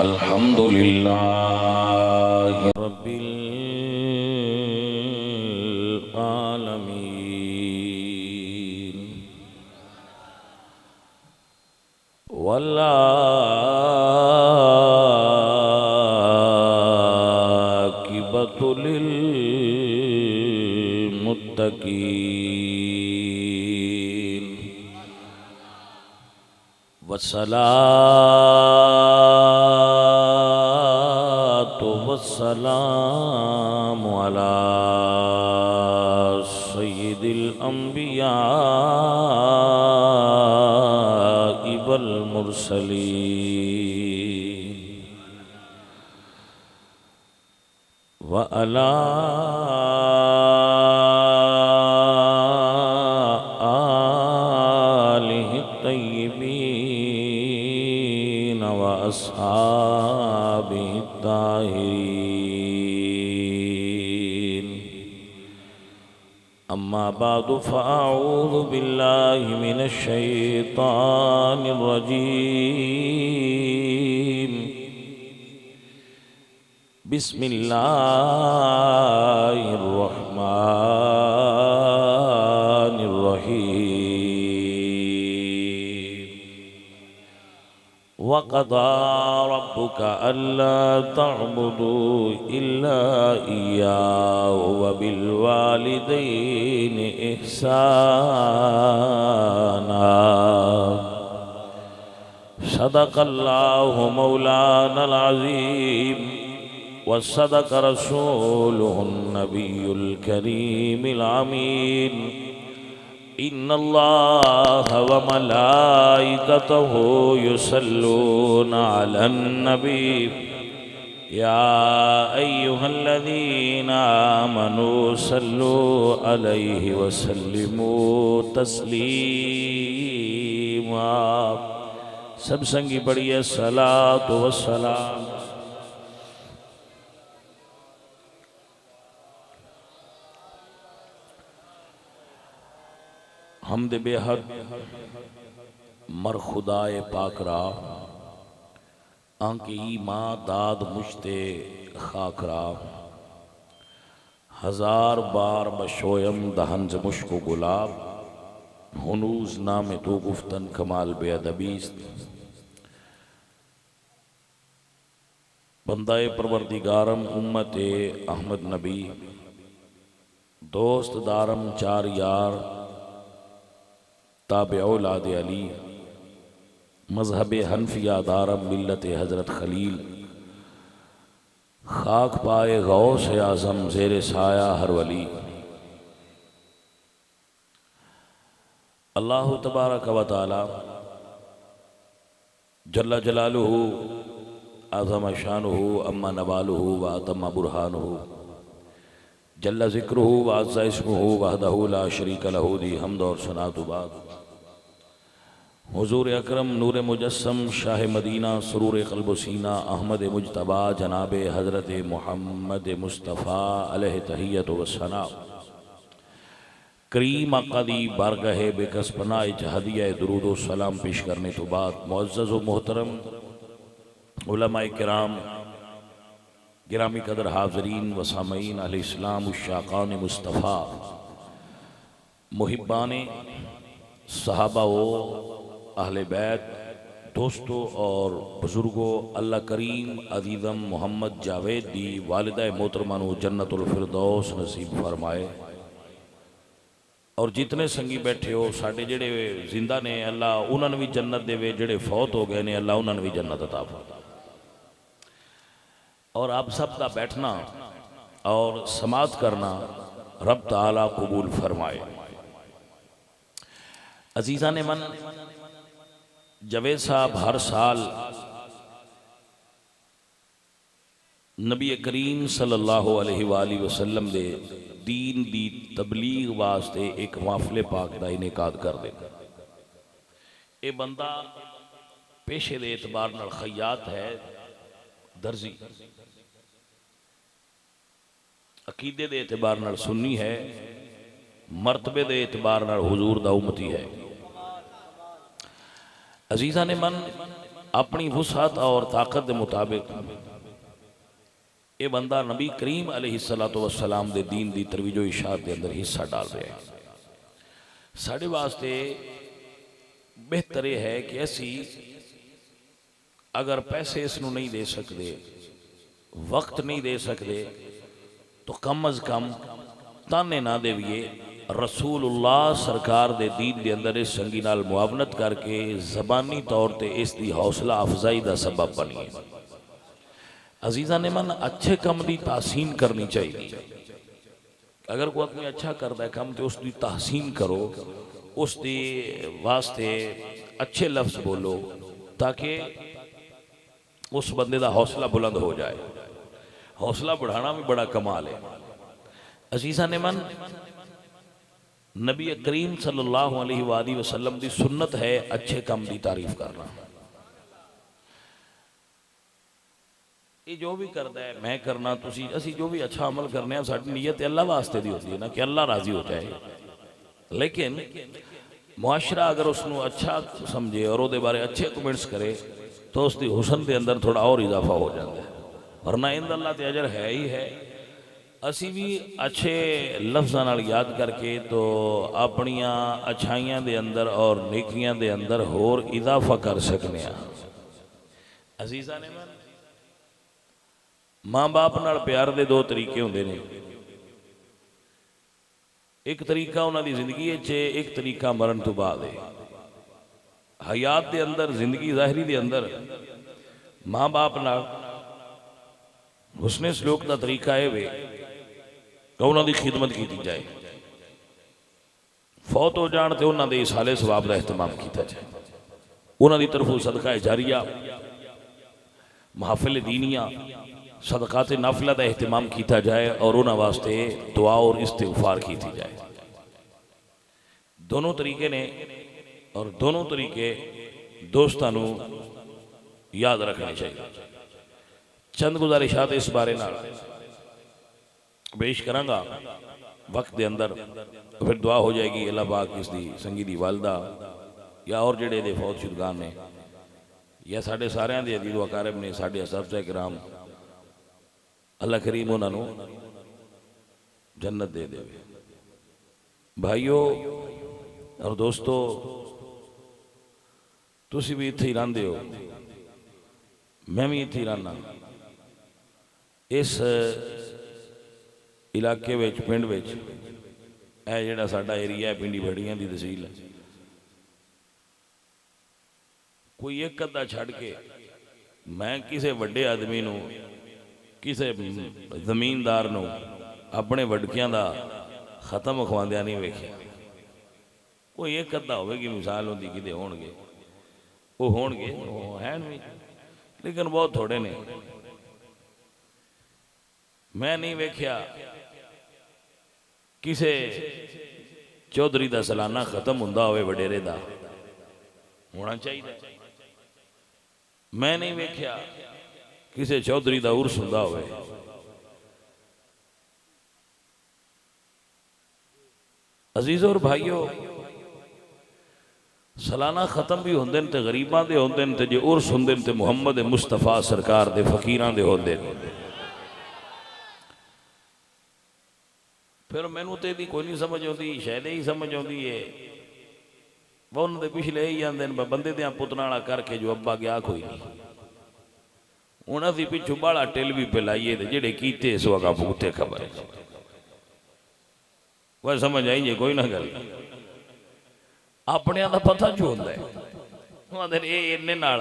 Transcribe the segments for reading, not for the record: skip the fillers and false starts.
अल्हम्दुलिल्लाह रब्बिल आलमीन वल आक़िबतु लिल मुत्तक़ीन वस्सलातु वस्सलामु अला सय्यिदिल अंबिया वल मुरसलीन व अला आलिहि तय्यिबीन व अस्हाबिहि ताहिरीन अम्मा बादु फ़अऊज़ु बिल्लाहि मिनश शैतानिर रजीम बिस्मिल्लाहिर रहमानिर रहीम वक़ज़ा रब्बुका अल्ला तअबुदू इल्ला इय्याहु व बिल वालिदैनि इहसाना सदक़ल्लाहु मौलानल अज़ीम व सदक़ रसूलुहुन नबियुल करीमिल अमीन इन्नल्लाह व मलाइकतहु युसल्लूना अलन नबी या अय्युहल्लज़ीना आमनू सल्लू अलैहि व सल्लिमू तस्लीमा। सब संगी पढ़िए सलातु व सलाम। हमद बेहद मर खुदाए पाकरा आंकी माँ दाद मुश्ते खाकरा हजार बार बशोयम दहन ज मुश्को गुलाब हुनूज नाम तो गुफ्तन कमाल बेअदबीस्त बंदाए परवरदिगारम उम्मत अहमद नबी दोस्त दारम चार यार ताबे औलाद अली मजहब हनफिया दारम मिल्लत हज़रत खलील खाक पाए गौस आज़म ज़ेर साया हर वली। अल्लाह तबारक व तआला जल्ला जलालुहु आज़म शानुहु अम्मा नवालुहु व अतम्मा बुरहानुहु जल्ला ज़िक्रुहु व अज़्ज़ा इस्मुहु वहदहु ला शरीक लहु दी हम्द और सनातु बाद हुज़ूर अकरम नूर मुजस्सम शाह मदीना सुरूर क़ल्ब सीना अहमद मुजतबा जनाब हज़रत मोहम्मद मुस्तफ़ा अलैहि तहियत व सना करीम आक़ादी बारगाह बेकस पनाह हदिया दुरूद व सलाम पेश करने तो बाद मुअज़्ज़ज़ व मोहतरम उलमाए किराम गिरामी कदर हाज़रीन व सामईन अहले इस्लाम उश्शाक़ान मुस्तफ़ा मुहिब्बान सहाबा व अहले बैत दोस्तों और बुज़ुर्गों अल्लाह करीम अज़ीज़म मोहम्मद जावेद दी वालिदा मोहतरमा नू जन्नतुल फिरदौस नसीब फरमाए और जितने संगी बैठे हो साडे जेड़े जिंदा ने अल्लाह उन्होंने भी जन्नत देवे, जेड़े फौत हो गए ने अल्लाह उन्होंने भी जन्नत अता फरमाए और आप सब का बैठना और समात करना रब ताला कबूल फरमाए। अजीज़ा ने मन जवेद साहब हर साल नबी करीम सल्लल्लाहु अलैहि वसल्लम दे दीन दी तबलीग वास्ते एक माफले पाक का इनेकाद कर दे। ये बंदा पेशे के एतबार नाल खयात है, दर्जी, अकीदे के एतबार नाल सुन्नी है, मरतबे के एतबार नाल हुजूर दा उम्मती है। अजीज़ा ने मन अपनी वुसअत और ताकत के मुताबिक ये बंदा नबी करीम अलैहिस्सलातु वस्सलाम दे दीन दी तरवीजो इशात के अंदर हिस्सा डाल रहा है। साढ़े वास्ते बेहतर यह है कि असी अगर पैसे इसनों नहीं दे सकते, वक्त नहीं दे सकते, तो कम अज कम ताने ना देविए, रसूलुल्लाह सरकार दे दीन दे अंदर इस संगी नाल मुआवनत करके ज़बानी तौर पर इसकी हौसला अफजाई का सबब बनिए। अजीज़ा ने मन अच्छे कम की तहसीन करनी चाहिए। अगर कोई आदमी अच्छा करता है कम तो उसकी तहसीन करो, उसके वास्ते अच्छे लफ्ज बोलो ताकि उस बंदे का हौसला बुलंद हो जाए। हौसला बढ़ाना भी बड़ा कमाल है। अजीज़ा ने मन नबी करीम सल्लल्लाहु अलैहि वसल्लम की सुन्नत है अच्छे काम की तारीफ करना। ये जो भी करता है मैं करना, तुसी असी जो भी अच्छा अमल करने साडी नीयत अल्लाह वास्ते दी होती है ना कि अल्लाह राजी हो जाए। लेकिन मुआशरा अगर उसको अच्छा समझे और वो बारे अच्छे कमेंट्स करे तो उसकी हुसन के अंदर थोड़ा और इजाफा हो जाता है, वरना इन अल्लाह ते अजर है ही है। असी भी अच्छे लफ्ज़ां नाल याद करके तो अपनिया अच्छाइयां दे अंदर और नेकियां दे अंदर होर इजाफा कर सकने। अजीज़ा ने माँ बाप नाल प्यार दे दो तरीके होंदे ने। एक तरीका उन्होंने जिंदगी च, एक तरीका मरण तो बाद है। हयात दे अंदर जिंदगी ज़ाहरी दे अंदर माँ बाप नाल हुस्ने सलूक का तरीका है वे उन्होंने खिदमत की जाए। फौत हो जान तो उन्होंने साले सवाब का एहतमाम किया जाए। उन्होंने तरफों सदका जारिया, महफिल दीनिया, सदकात नाफिला का एहतमाम किया जाए और उन्होंने वास्ते दुआ और इस्तिगफार की जाए। दोनों तरीके ने और दोनों तरीके दोस्तों याद रखने चाहिए। चंद गुजारिशात इस बारे नाल पेश करांगा वक्त के अंदर, फिर दुआ हो जाएगी अल्लाह पाक इसकी संगी दी वालदा या और जेड़े दे फौत शुदगान ने या साढ़े सारियां दे अजीज़ वकारब ने, साढ़े असहाबे किराम, अल्लाह करीम उन्होंने जन्नत दे दे। भाइयों और दोस्तों, तुसी भी इत्थे ही रहिंदे हो, मैं भी इत्थे ही रहना। इस इलाके विच पिंड विच यह जिहड़ा साडा एरिया है पिंडी बड़ियां दी तहसील है, कोई एक अद्धा छड़ के मैं किसी वड्डे आदमी नूं, किसी जमीनदार नूं अपने वडकियां दा खत्म खवांदिया नहीं वेखिया। कोई एक अद्धा होगी मिसाल होंदी कि होणगे, वो होणगे हैं भी, लेकिन बहुत थोड़े ने। मैं नहीं वेख्या किसे चौधरी का सालाना खत्म हुंदा होवे, वडेरे का होना चाहिए। मैं नहीं वेख्या किसे चौधरी का उर्स हुंदा होवे। अजीज़ों और भाइयों, सालाना खत्म भी होंदे ते गरीबां दे होंदे ते जे उर्स होंदे ते मुहम्मद मुस्तफा सरकार दे फकीरां दे होंदे। फिर मैनू तो यदी कोई नहीं समझ आती, शायद ही समझ आती है वह उन्होंने पिछले ही आते हैं बंदे दियाँ पुतना करके जो अब्बा गया कोई नहीं। हूँ अभी पिछू बाला टिल भी पिलाइए तो जेडे कीते इस वगा भूते खबर है। वह समझ आई जे कोई ना गल अपने का पता जो होंगे इन्ने नाल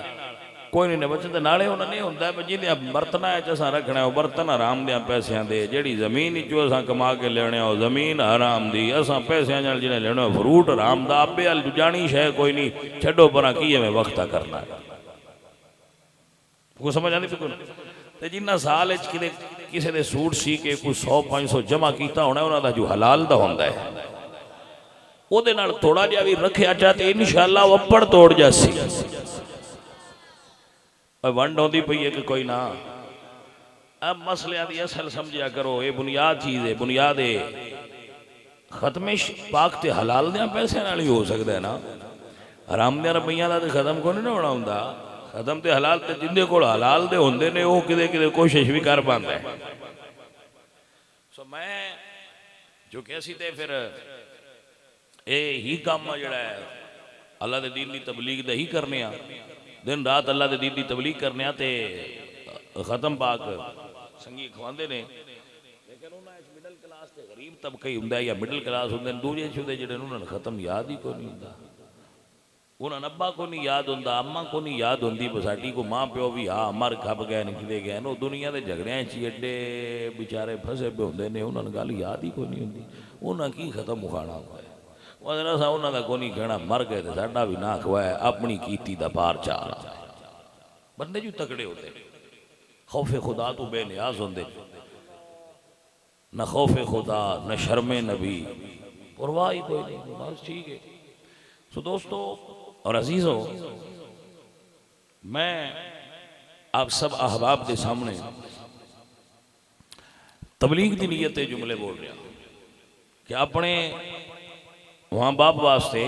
कोई नहीं बचते। नाले उन्होंने होंगे जिन्हें बर्तना असा रखना है बर्तन हराम दिया पैसों के, जी जमीन चो असा कमा के लेने हो जमीन हराम दी, असा पैसों जिन्हें लेने फ्रूट हराम का, आपे अल जानी शह कोई नहीं, छो पर की में वक्ता करना है। को समझ आती बिल्कुल। तो जिन्ना साल कि किसी ने सूट सी के कोई 100-500 जमा किया होना, उन्होंने जो हलाल का होंगे है वो थोड़ा जहा भी रखा चाहते इंशाअल्लाह वप्पड़ तोड़ जासी। वंड आती पई है कि कोई ना, अब मसलियां दी असल समझिया करो। ये बुनियाद चीज़ है, बुनियाद है। खत्मिश पाक ते हलाल दियां पैसे नाल ही हो सकता है ना, हराम दियां रुपइयां दा ते खत्म को नहीं होना हुंदा। खत्म तो हलाल ते जिंदे कोल हलाल दे होंदे ने वो किते किते कोशिश भी कर पांदा है। सो मैं जो कैसी ते फिर ये ही काम जड़ा है अल्लाह दे दीन दी तबलीग दे ही करने आ, दिन रात अल्लाह दे दीन दी तबलीग करने आ ते खत्म पाक संगी खवांदे ने। लेकिन उन्हें मिडल क्लास ते गरीब तबका ही हुंदा या मिडल क्लास हुंदे दूजे छुदे जिहड़े उन्होंने खत्म याद ही कोई नहीं हुंदा। उन्हें अब्बा को नहीं याद होंदा, अम्मा को नहीं याद होंदी, साडी को माँ प्यो भी हाँ मर खप गए निकले गए वो दुनिया के झगड़िया च एडे बेचारे फसे पे होंगे ने उन्होंने गल याद ही कोई नहीं होंगी। उन्हें की खत्म मुखाना हुआ है उन्होंने को नहीं कहना मर गए तो साडा भी ना खवाया अपनी कीती दा पार चाल बंदे जो तकड़े होते खौफे खुदा तो बेनियाज होंगे न खौफे खुदा न शर्मे नबी परवाह ही कोई नहीं बस ठीक है। सो दोस्तों और अजीजों मैं आप सब अहबाब के सामने तबलीग की नीयत जुमले बोल रहा कि अपने मां बाप वास्ते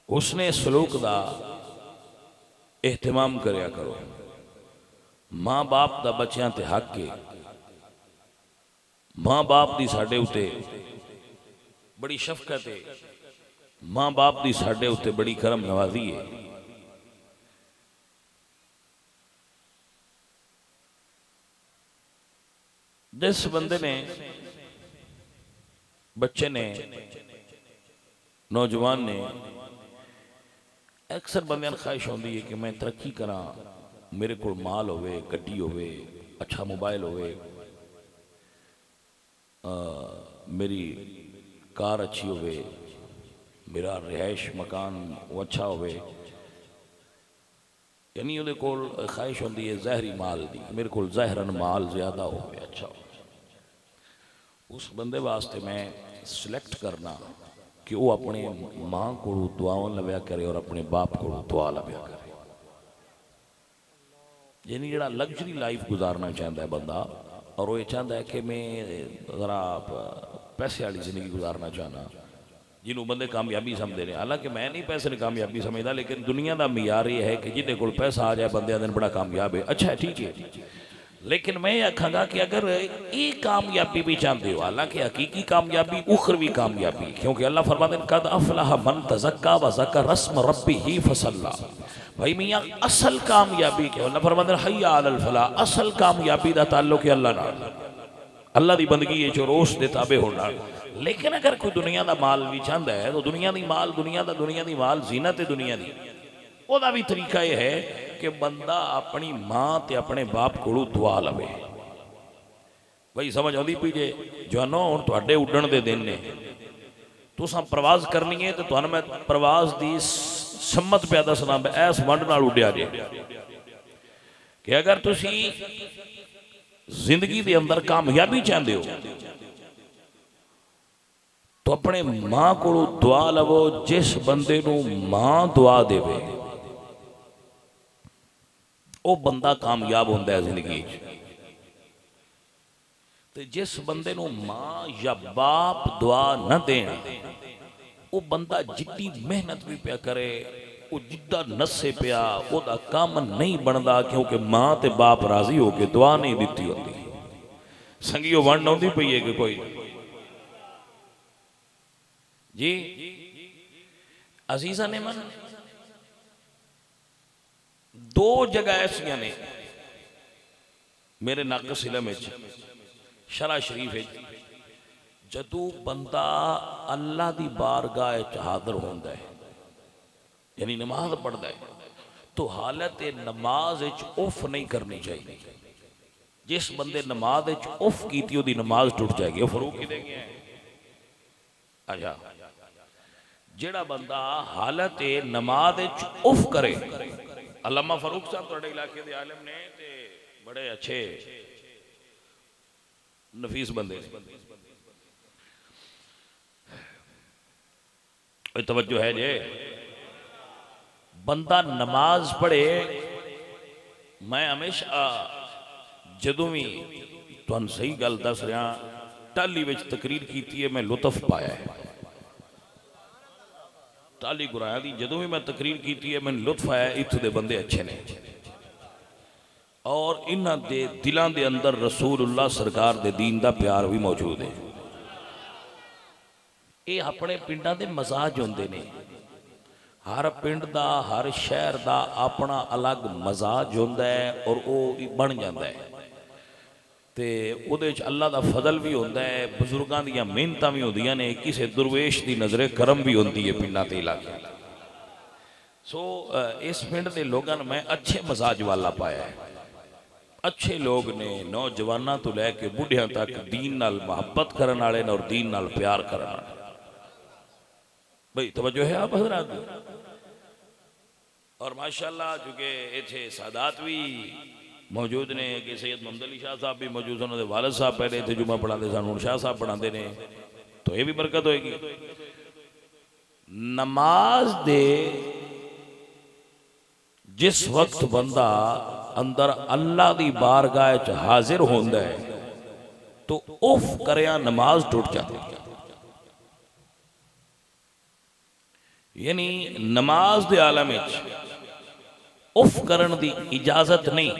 उसने सलूक का एहतमाम करया करो। मां बाप का बच्चों ते हक है, मां बाप की साडे उते बड़ी शफकत है, मां बाप की साडे उत्ते बड़ी करम नवाजी है। जिस बंदे ने बच्चे ने नौजवान ने अक्सर बंदे ख्वाहिश होती है कि मैं तरक्की करा, मेरे को माल होवे, गड्डी होवे, अच्छा मोबाइल होवे, मेरी कार अच्छी होवे, मेरा रिहाइश मकान वो अच्छा होवे, यानी उहदे कोल ख्वाहिश होती है ज़ाहरी माल दी, मेरे को ज़ाहरन माल ज़्यादा होवे, अच्छा हो। उस बंदे वास्ते मैं सिलेक्ट करना कि वो अपने मां को दुआवां लव्या करे और अपने बाप को दुआ लव्या करे। यानी जड़ा लग्जरी लाइफ गुजारना चाहता है बंदा और वो ये चाहता है कि मैं ज़रा पैसे वाली जिंदगी गुजारना चाहना, जिन्होंने बंदे कामयाबी समझते हैं। हालांकि मैं नहीं पैसे ने कामयाबी समझता, लेकिन दुनिया का मियार ये है कि जिन्हें को पैसा आ जाए बंदे दिन बड़ा कामयाब है, अच्छा है ठीक है। लेकिन मैं आखागा कि अगर ये कामयाबी भी चाहते हो, हालांकि हकीकी कामयाबी उखरवी कामयाबी, क्योंकि अल्लाह फरमाते हैं कद अफलह मन तज़क्का व ज़करा रस्म रब्बिही फसल्ला। भाई मियाँ असल कामयाबी क्या, अल्लाह फरमाते हैं हय्या अलल फलाह, असल कामयाबी का ताल्लुक है अल्लाह नाल, अल्लाह की बंदगी है जो रोश दे ताबे होना। लेकिन अगर कोई दुनिया का माल भी चाहता है तो दुनिया की माल दुनिया की माल जीनत है दुनिया की, वह भी तरीका यह है कि बंदा अपनी मां ते अपने बाप को दुआ लवे। भाई समझ आती पी जे जानो हुण तुहाडे उड्डण दे दिन ने, तुसां प्रवास करनी है तो तुहानूं मैं प्रवास की सम्मत पिया दसना इस वंड नाल उड्डिया जे कि अगर तुसी जिंदगी के अंदर कामयाबी चाहते हो तो अपने मां को दुआ लवो। जिस बंदे नूं मां दुआ देवे वो बंदा कामयाब होता है जिंदगी। तो जिस बंदे नूं मां या बाप दुआ न देना, वो बंदा जिद्दी मेहनत भी पिया करे, वो जिद्दा नसे पिया, वह काम नहीं बनता, क्योंकि मां ते बाप राजी होके दुआ नहीं दी होती। संगियो वंड आउंदी पई है कि कोई जी अजीजा ने मन दो जगह ऐसिया ने मेरे नक सिलम शरा शरीफ जदू बंदा अल्लाह की बारगाह हाजिर होता है, यानी नमाज पढ़ता है, तो हालत नमाज उफ नहीं करनी चाहिए। जिस बंदे नमाज उफ की ओदी नमाज टुट जाएगी। वो फरूक किते गया है? अच्छा, जेड़ा बंदा हालत नमाज उफ करे, अल्लामा फरूक साहब तुहाडे इलाके दे आलिम ने ते बड़े अच्छे नफीस बंदे ने, तवज्जो है जे बंदा नमाज पढ़े। मैं हमेशा जदों भी तुहानूं सही गल दस रहा, टाली विच तकरीर की है, मैं लुत्फ पाया है। 40 गुराया की जदों भी मैं तकरीर की है मैंने लुत्फ आया इत्थों के बंदे अच्छे ने और इन्हां दे दिलों के अंदर रसूलुल्लाह सरकार दे दीन का प्यार भी मौजूद है। ये अपने पिंडां दे मजाज होंदे ने, हर पिंड का हर शहर का अपना अलग मजाज होंदा है और वो बन जाता है। तो उहदे च अल्लाह का फजल भी होंदा है, बजुर्गों दी मेहनतां भी होंदियां ने, किसी दुरवेश की नजरे करम भी होंदी है पिंडां ते इलाके। सो इस पिंड के लोगों ने मैं अच्छे मजाज वाला पाया है। अच्छे लोग ने, नौजवानों तो लैके बुढ़िया तक दीन नाल मुहब्बत करने वाले और दीन नाल प्यार करने वाले। भाई तवज्जो है आप हजरात। और माशाअल्लाह चूंकि इत्थे सादात भी मौजूद ने कि सैयद मोहम्मद अली शाह साहब भी मौजूद, उन्होंने वालिद साहब पहले इतने जुमा पढ़ाते सन, हुण शाह साहब पढ़ाते ने, तो ये भी बरकत होएगी। नमाज दे जिस वक्त बंदा अंदर अल्लाह की बारगाह च हाजिर होंदा है तो उफ करया नमाज टूट जाती है। यानी नमाज दे आलम उफ करन दी इजाजत नहीं।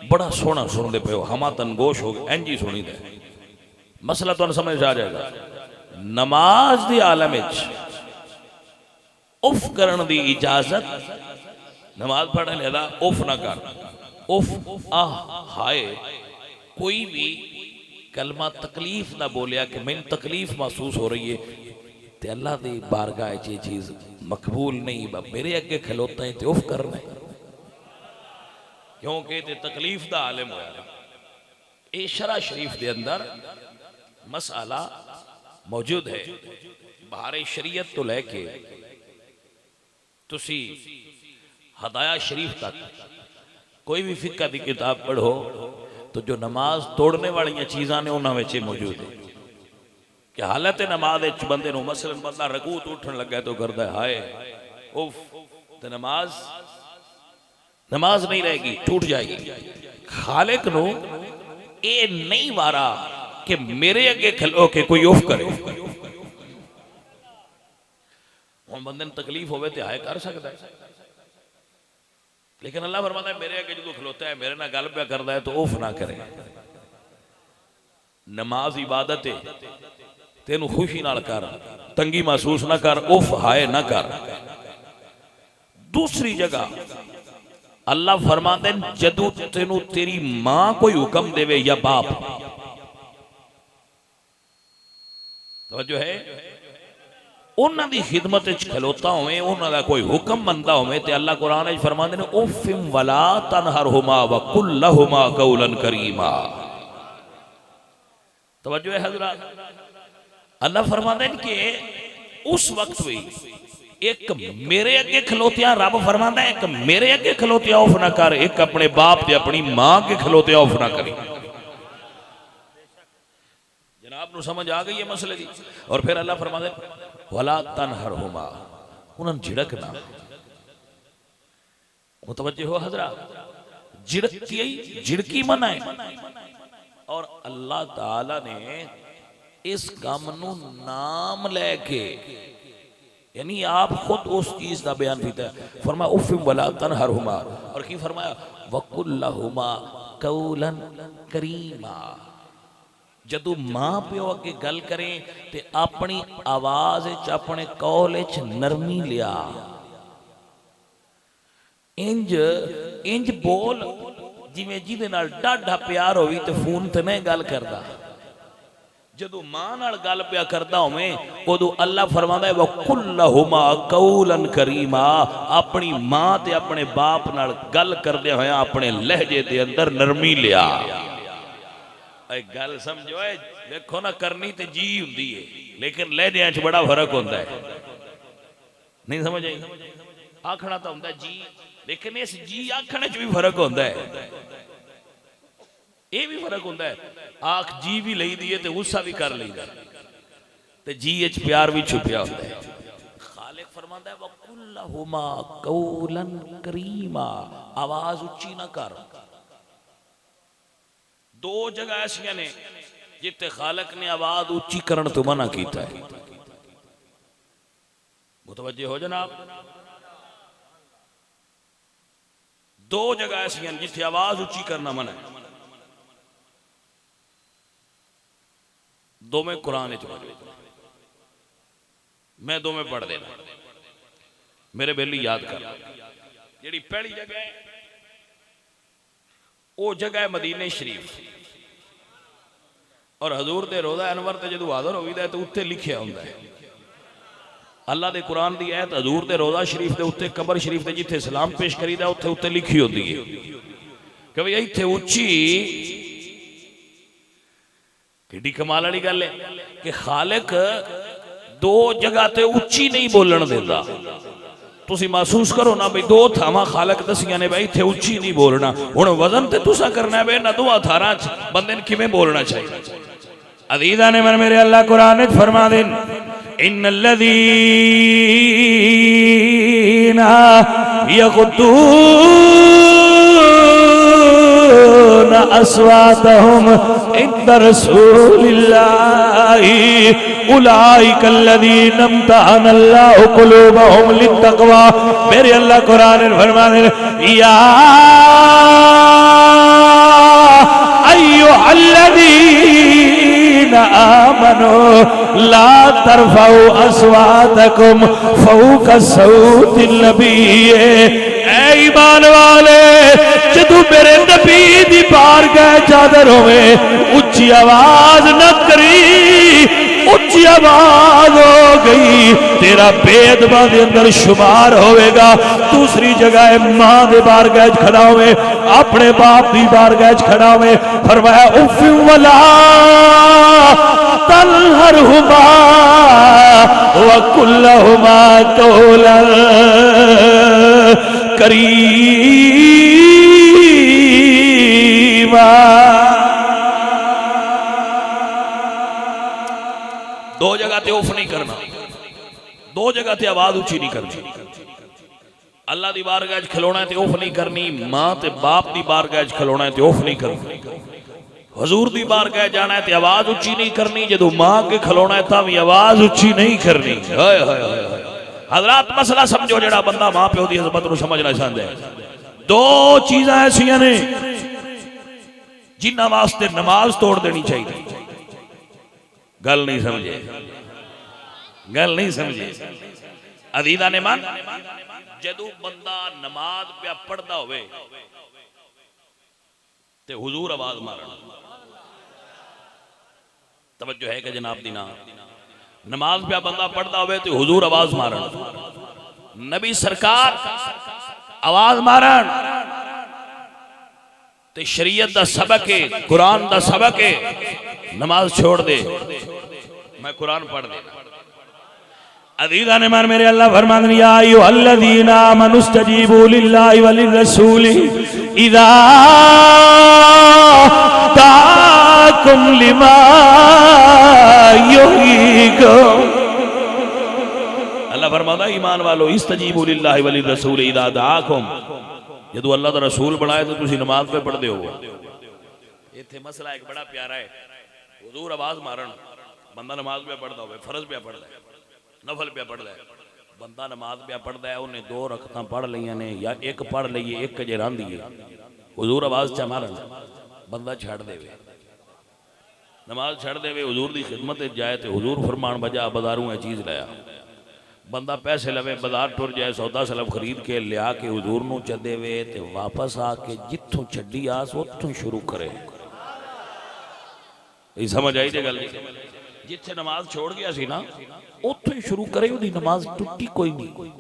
बड़ा सोहना सुनते पे हो, हमा तनगोश हो गए इंज ही सुनी दे, मसला तुहानू समझ आ जाएगा। नमाज दे आलम उफ करन दी इजाजत, नमाज पढ़ने लगा उफ ना कर, उफ आह हाय, कोई भी कलमा तकलीफ ना बोलिया कि मैंने तकलीफ महसूस हो रही है, ते अल्लाह की बारगाह ये चीज़ मकबूल नहीं। मेरे अगे खलोता है तो उफ करना है, क्योंकि ते तकलीफ का आलम होया। ये शरा शरीफ के अंदर मसाला मौजूद है। बाहर शरीयत तो लैके तुसी हदाया शरीफ तक कोई भी फिक्का की किताब पढ़ो तो जो नमाज तोड़ने वाली चीज़ां ने उन्होंने मौजूद है कि हालत नमाज बंदे नूं मसलन बंदा रकू तो उठन लगा तो करता है हाय उफ, तो नमाज नहीं रहेगी, टूट जाएगी। खालिक नूं ये नहीं वारा कि मेरे अगे खलो के कोई उफ करे। हुण बंदे नूं तकलीफ होवे ते हाय कर सकता है, लेकिन अल्लाह फरमाता है मेरे अगे जो खलोता है, मेरे नाल गल पिया करता है तो उफ ना करे। नमाज इबादत है, तेनू खुशी नाल कर, तंगी महसूस ना कर, उफ हाय ना कर। दूसरी जगह अल्लाह फरमाते जदू तेनू तेरी मां कोई हुक्म देवे या बाप, तवज्जो है, उन्हां दी खिदमत च खलोता होवे, उन्हां दा कोई हुक्म मनदा होवे ते अल्लाह कुरान च फरमाते ने उफ़िम वला तनहरहुमा व कुल लहुमा कौलन करीमा। तवज्जो है हज़रात। अल्लाह फरमाते हैं कि उस वक्त भी एक मेरे अगे खलोतिया, रब फरमाता है एक मेरे अगे खलोतिया उफ ना कर, एक अपने बाप ते अपनी मां के खलोतिया उफ ना करी। जनाब नू समझ आ गई है मसले की। और फिर अल्लाह फरमाते वला तनहरहुमा, उन्हें झिड़कना। मुतवज्जे हो हजरात, झिड़की मना है। और अल्लाह ताला ने इस काम नू नाम लेके, यानी आप खुद उस चीज का बयान किया, फरमाया उफ़िम वला तनहरहुमा, और की फरमाया वकुल लहुमा कौलन करीमा। जदू मां प्यो अगे गल करें ते अपनी आवाज अपने कौल नरमी लिया, इंज इंज बोल जिवें जिहदे नाल डाढा प्यार होवी ते फोन ते नहीं गल करदा। जदों मां नाल गल पिया करदा होवे उदों अल्लाह फरमांदा है वकुल लहुमा कौलन करीमा, अपनी मां ते अपने बाप नाल गल करदे होया अपने लहजे दे अंदर नरमी लिया। गल समझो, देखो ना, करनी तो जी हुंदी है लेकिन लहजे च बड़ा फर्क होता है। नहीं समझ आई? आखना तो होंदा जी, लेकिन इस जी आखने च भी फर्क होता है। ये भी फर्क होता है, आख जी भी लई दी है तो गुस्सा भी कर लीदा, तो जी च प्यार भी छुपिया होता है। खालिक फरमांदा है वकुल लहुमा कौलन करीमा, आवाज उच्ची ना कर। दो जगह ऐसिया ने जिथे खालिक ने आवाज उच्ची करने तो मना किया है। मुतवज्जे हो जनाब। दो जगह ऐसी जिथे आवाज उच्ची करना मना है, दो में कुरान मौजूद। मैं दो में पढ़ देना, मेरे बेली याद कर। जी पहली जगह है वो जगह है मदीने शरीफ, और हजूर दे रोज़ा अनवर ते जदों हाज़र होईदा तो उत्ते लिखिया हुंदा है अल्लाह दे कुरान दी आयत हजूर दे रोज़ा शरीफ दे उत्ते कबर शरीफ दे जिथे सलाम पेश करीदा उत्थे उत्ते लिखी होती है कि भाई इत्थे उच्ची। किड्डी कमाल वाली गल है कि खालिक दो जगह ते उच्ची नहीं बोलन देता। तुसी महसूस करो ना भाई दो थावां खालक दसियां ने भाई इत्थे उच्ची नहीं बोलना। हुण वजन ते तुसा करना है भाई ना दो थारां च बंदे ने किवें बोलना चाहिए। अज़ीज़ान ने मन मेरे अल्लाह कुरान विच फरमा देन इन्नल्लज़ीना यग़ुद्दूना अस्वातहुम इंदा रसूलिल्लाहि उलाइकल्लज़ीना इम्तहनल्लाहु क़ुलूबहुम लित्तक़वा। मेरे अल्लाह कुरान में फरमाते हैं या अय्युहल्लज़ीना आमनू ला तरफ़ऊ अस्वातकुम फ़ौक़ा सौतिन नबी। ऐ ईमान वाले जदों मेरे नबी दी बारगाह चादर होवे उच्ची आवाज न करी। उच्ची आवाज हो गई तेरा बेदबा दे अंदर शुमार होवेगा। दूसरी जगह है मां दे बारगाह खड़ा होवे, अपने बाप दी बारगाह खड़ा होवे, फरमाया उफ़ वला तलहरहुमा व कुल्लहुमा कौलन करीमा। दो जगह ते उफ नहीं करना, दो जगह ते आवाज ऊंची नहीं करनी। अल्लाह दी बारगाह च खलोना है ते उफ नहीं करनी, मां ते बाप दी बारगाह च खलोना है ते उफ नहीं करनी। हजूर दी बारगाह जाना है ते आवाज ऊंची नहीं करनी, जदों मां के खलोना है तां भी आवाज ऊंची नहीं करनी। हाय हाय हाय हजरात मसला समझो, जेड़ा बंदा मां प्यो दी इज्जत नूं समझना चाहंदा है। दो चीज़ां ऐसियां ने जिन्हां वास्ते नमाज तोड़ देनी चाहिए। गल नहीं समझे, गल नहीं समझे। अज़ीज़ान ने मन जदों बंदा नमाज पे पढ़दा होवे ते हुजूर आवाज मारन। तवज्जो है कि जनाब दी ना, नमाज पे बंदा पढ़दा होवे ते हुजूर आवाज मारन, नबी सरकार आवाज मारन ते शरीयत दा सबक है, कुरान दा सबक है। नमाज छोड़ दे, मैं कुरान पढ़ दे। अज़ीज़ान ने मन मेरे अल्लाह फरमाते हैं या अय्युहल्लज़ीना आमनू इस्तजीबू लिल्लाहि व लिर्रसूलि इज़ा दाअकुम लिमा युहयीकुम। अल्लाह फरमाता है ईमान वालो इस्तजीबू लिल्लाहि व लिर्रसूलि इज़ा दाअकुम। जदों अल्लाह दा रसूल बनाए तो तुसी नमाज पे पढ़दे हो। इत्थे मसला एक बड़ा प्यारा है। हुजूर आवाज मारन, बंदा नमाज पे पढ़दा होवे, फर्ज पे पढ़दा है, नफल पे पढ़दा है। बंदा नमाज पे पढ़दा है, उन्हें दो रकतां पढ़ लियां ने या एक पढ़ लईए, एक जे रहांदी है। हुजूर आवाज चा मारन, बंदा छड़ देवे, नमाज छड़ देवे, हुजूर दी खिदमत जाए तो हुजूर फरमान बजा बाजारों ये चीज़ लाया। बंदा पैसे लवे, बाजार टुर जाए, सौदा सलब खरीद के लिया के हुजूर नूं च देवे ते वापस आके जिथों छड्डी आस उत्थों शुरू करे। ये समझ आई जे गल? जिथे नमाज छोड़ गया सी ना उत्थों ही शुरू करे। उहदी नमाज टुटी कोई नहीं।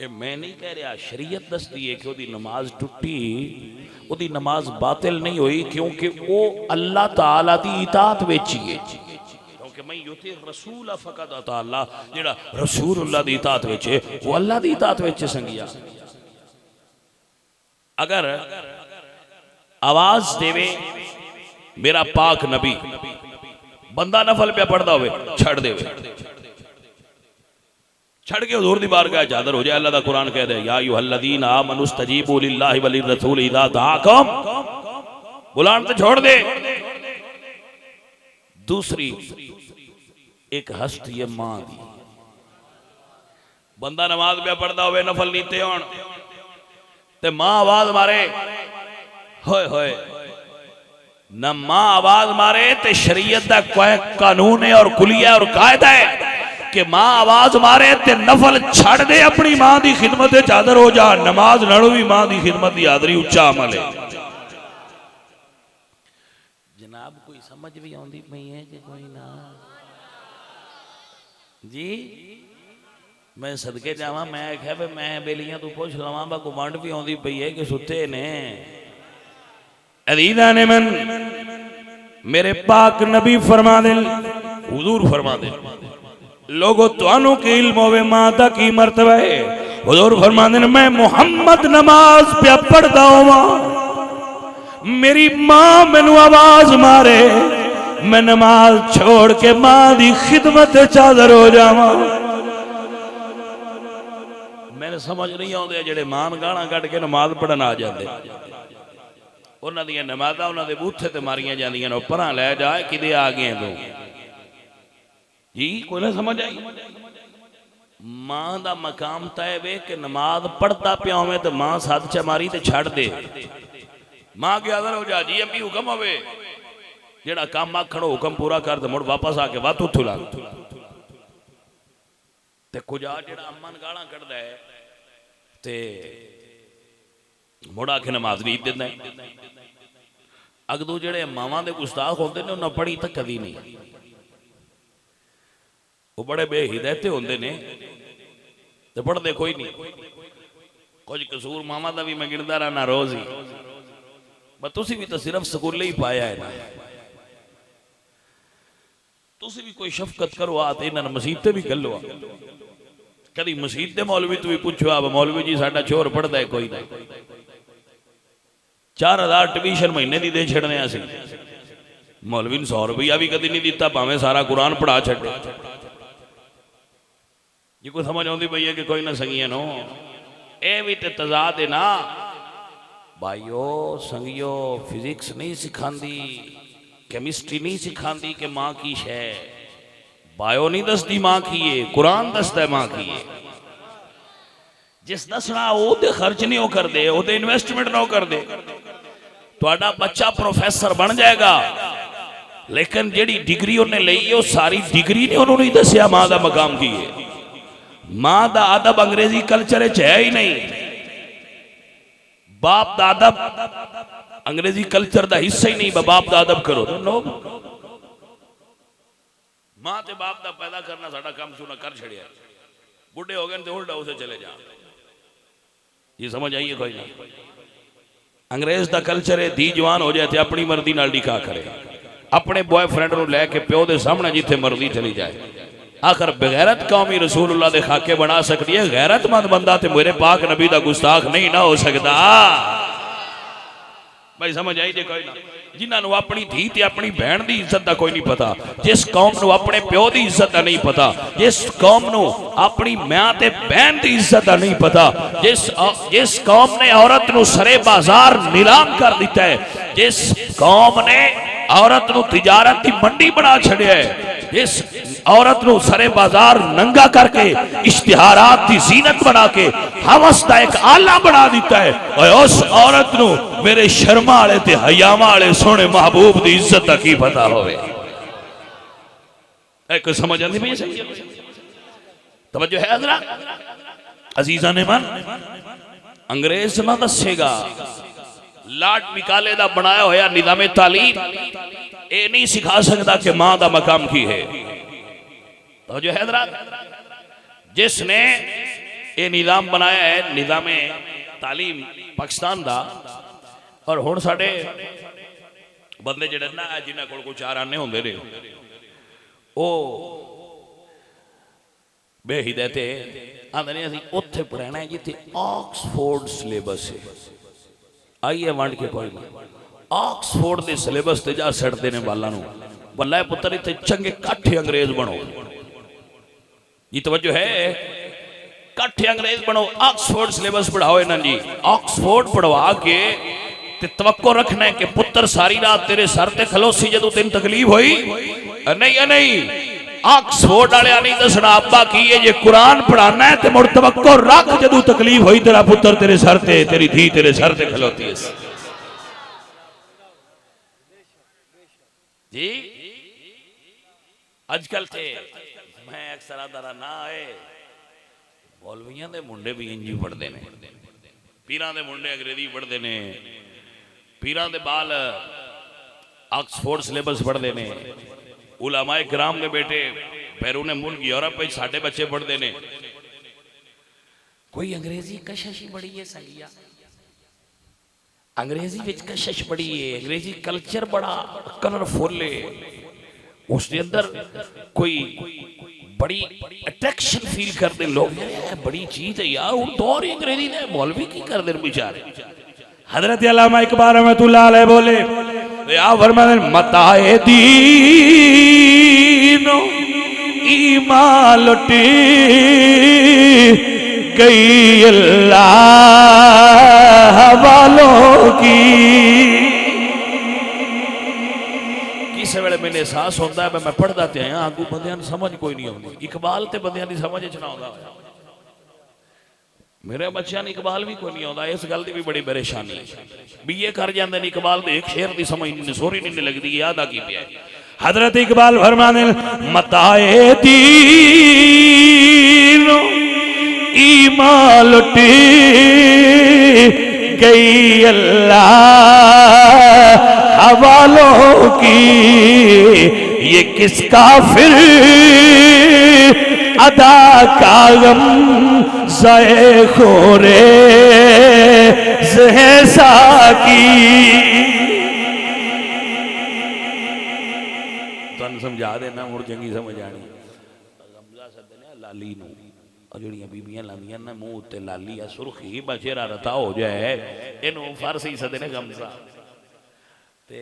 ये मैं नहीं कह रहा, शरीयत दसदी है कि उहदी नमाज टुटी, उहदी नमाज बातिल नहीं हुई, क्योंकि वो अल्लाह ताला दी इताअत विच ही है। क्योंकि मैं युती रसूल फकद अता अल्लाह, जेड़ा रसूल अल्लाह दी इताअत विच है वो अल्लाह दी इताअत विच संगिया। अगर आवाज देवे मेरा पाक नबी, बंदा नफल पे पढ़दा होवे छड़ देवे, छड़ के हुजूर दी बारगाह हाजिर हो जाए। अल्लाह दा कुरान कह दे या अय्युहल्लज़ीना आमनू इस्तजीबू लिल्लाहि व लिर्रसूलि इज़ा दाअकुम। बुलान तो छोड़ दे। दूसरी एक हस्ती है मां दी, बंदा नमाज पे पढ़ता हो नफल नीते होन ते मां आवाज मारे होए होए न मां आवाज मारे ते शरीयत दा कोई कानून है और कुलिया और कायदा है कि मां आवाज मारे ते नफल छड़ दे अपनी मां की खिदमत हाजिर हो जा। नमाज नालों भी मां की खिदमत की हाजरी उच्चा अमल है। जनाब कोई समझ भी आती पई है कि कोई ना जी मैं सदके जावा मैं आख्या भी मैं बेलियां तू पुछ लवा बा गुमंड भी आती पई है कि सुते ने अदीदा ने मन मेरे पाक नबी फरमा दे हुजूर फरमा दे लोगो तुहानू की इल्म होवे मां दा की मर्तबा है। हुजूर फरमा दे मैं मुहम्मद नमाज पे पढ़दा होवां मेरी मां मैनू आवाज मारे मैं नमाज छोड़ के मां दी खिदमत हाजिर हो जावां। मैंने समझ नहीं आते जेडे मान गाना कट के नमाज पढ़न आ जाते उन्हां दी नमाज़ां उन्हां दे बूथे ते मारियां जांदियां ने परां लै जा किदे आ गए तू जी कोई ना समझ आई। मां दा मकाम तय वे कि नमाज पढ़ता पिया होवे ते मां सद च मारी ते छड़ दे मां के हाजिर हो जा जी अम्मी हुक्म होवे जेड़ा काम आखणो हुक्म पूरा कर दे मुड़ वापस आके बात उथू ला ते कुछ आ जेड़ा अम्मन गाला कढ़दा है ते मुड़ आके नमाज नहीं दिंदा अगदू जेड़े मावां दे गुस्ताख होंदे ने उन्हां पढ़ी तक कदी नहीं वो बड़े बेहिदायते होंदे ने ते पढ़दे कोई नहीं कुछ कसूर मामा दा भी मैं गिनदा रहना रोज ही पर तुसी भी तो सिर्फ स्कूले ही पाया है ना तुसी भी कोई शफकत करो आते इन्हां मसीत ते भी गलो कभी मसीत दे मौलवी तू भी पूछो आप मौलवी जी साडा छोर पढ़दा है कोई ना 4000 ट्यूशन महीने दी दे छड़ने असीं मौलवी ने 100 रुपया भी कभी नहीं दिता भावें सारा कुरान पढ़ा छड़े ये कोई समझ आती पई है कि कोई ना संगिया नो ए भी ते तजाद है ना भाइयों संगियो फिजिक्स नहीं सिखांदी केमिस्ट्री नहीं सिखांदी कि मां की शै बायो नहीं दसदी मां की है कुरान दसदा है मां की है जिस दसना ओदे खर्च नहीं हो कर दे ओदे इन्वेस्टमेंट ना कर दे तुहाडा बच्चा प्रोफेसर बन जाएगा लेकिन जेड़ी डिग्री उन्हें लई है सारी डिग्री ने उन्होंने दसिया मां दा मकाम की है मां दा अदब अंग्रेजी कल्चर है ही नहीं बाप दा अदब अंग्रेजी कल्चर दा हिस्सा ही नहीं बाप दा अदब करो लोग मां ते बाप दा पैदा करना साडा काम सुना कर छड़िया बुढ़े हो गए तो ओल्ड हाउस चले जा ये समझ आइए कोई ना अंग्रेज दा कल्चर है धी जवान हो जाए अपनी मर्जी नाल निकाह करे अपने बॉयफ्रेंड नूं लैके प्यो दे सामने जिथे मर्जी चली जाए आखिर बगैरत कौम ही रसूलुल्लाह दे खाके बना सकती है गैरतमंद बंदा ते मेरे पाक नबी दा गुस्ताख नहीं ना हो सकता भाई समझ आई जे कोई ना जिन्होंने अपनी धी ते अपनी बहन की इज्जत का कोई नहीं पता जिस कौम को अपने प्यो की इज्जत का नहीं पता जिस कौम को अपनी मां ते बहन की इज्जत का नहीं पता जिस कौम ने औरत को सरे बाजार नीलाम कर दिता है जिस कौम ने औरत को तिजारत की मंडी बना छड़िया है जिस औरत को सरे बाजार नंगा करके इश्तिहारात की जीनत बना के हवस का एक आला बना दिता है और उस औरत को मेरे शर्मा वाले ते हयामा वाले सोने महबूब की इज्जत का की पता होवे एक समझ आती भाई सही तवज्जो है हजरा अजीजा ने मन अंग्रेज ना दसेगा लाड निकाले दा बनाया होया निजामे तालीम ये नहीं सिखा सकता कि मां दा मकाम की है तो जो हैदराबाद जिसने ये निजाम बनाया है निजामे तालीम पाकिस्तान दा और हुण साडे बंदे जिहड़े ना जिन्हां कोल कोई चार आने होंदे ने ओ बेहिदते आंदे ने असीं उत्थे पढ़ाना है जिथे ऑक्सफोर्ड सिलेबस है आइए वंड के कोई नहीं ऑक्सफोर्ड के सिलेबस से जा सड़ते ने बालों बल्ला पुत्र इतने चंगे काठे अंग्रेज बनो ये तवज्जो है काठे अंग्रेज बनो ऑक्सफोर्ड सिलेबस पढ़ाओ इन्हां जी ऑक्सफोर्ड पढ़वा के ते तवक्को रखना है कि पुत्र सारी रात तेरे सर ते खलोसी जदों तेन तकलीफ हुई नहीं ऑक्सफोर्ड वाले नहीं दसना अब्बा की है जे कुरान पढ़ाना है ते मुड़ तवक्को रख जदू तकलीफ हुई तेरा पुत्र तेरे सर ते तेरी धी तेरे सर ते खलोती है जी। अजकल ते मैं अक्सर आदारा ना आए मौलवियां दे मुंडे भी इंजी पढ़ते ने पीरां दे मुंडे अंग्रेजी पढ़ते ने पीरां दे बाल ऑक्सफोर्ड सिलेबस पढ़ते ने उलमाए किराम के बेटे बैरून मुल्क यूरोप में साडे बच्चे पढ़ते ने कोई अंग्रेजी कशिश बड़ी है सगिया अंग्रेजी विच कशिश बड़ी है अंग्रेजी कल्चर बड़ा कलरफुल है उसके अंदर कोई बड़ी अट्रैक्शन फील करते लोग बड़ी चीज है यार उन दौर ही अंग्रेजी ने मौलवी की कर दे बेचारे। हजरत अल्लामा इकबाल रहमतुल्लाह अलैह बोले या फरमाते मताए दीन ईमान लुटी गई अल्लाह वालों की। किस वेले मैंने एहसास होता है मैं पढ़ता ते आया आगू बंदियां समझ कोई नहीं आती इकबाल ते बंदियां दी समझ च ना आउंदा मेरे बच्चों ने इकबाल भी कोई नहीं आता इस गल की भी बड़ी परेशानी बीए कर जाते हैं इकबाल तो एक शेर की समझ नहीं सोरी नहीं लगती याद आ की पिया हजरत इकबाल फरमाने मताए दीन ईमान लुटी गई अल्लाह हवालों की ये किसका फिर अदा का गम ज़ाए खोरे ज़हसा की। तुहानू समझा देना मुड़ चंगी समझ आनी गमजा सदने लाली नू जड़ियां बीबियां लांदियां ना मुंह उत्ते लाली आ सुरखी बचेरा रता हो जाए इनू फारसी सदने गमजा ते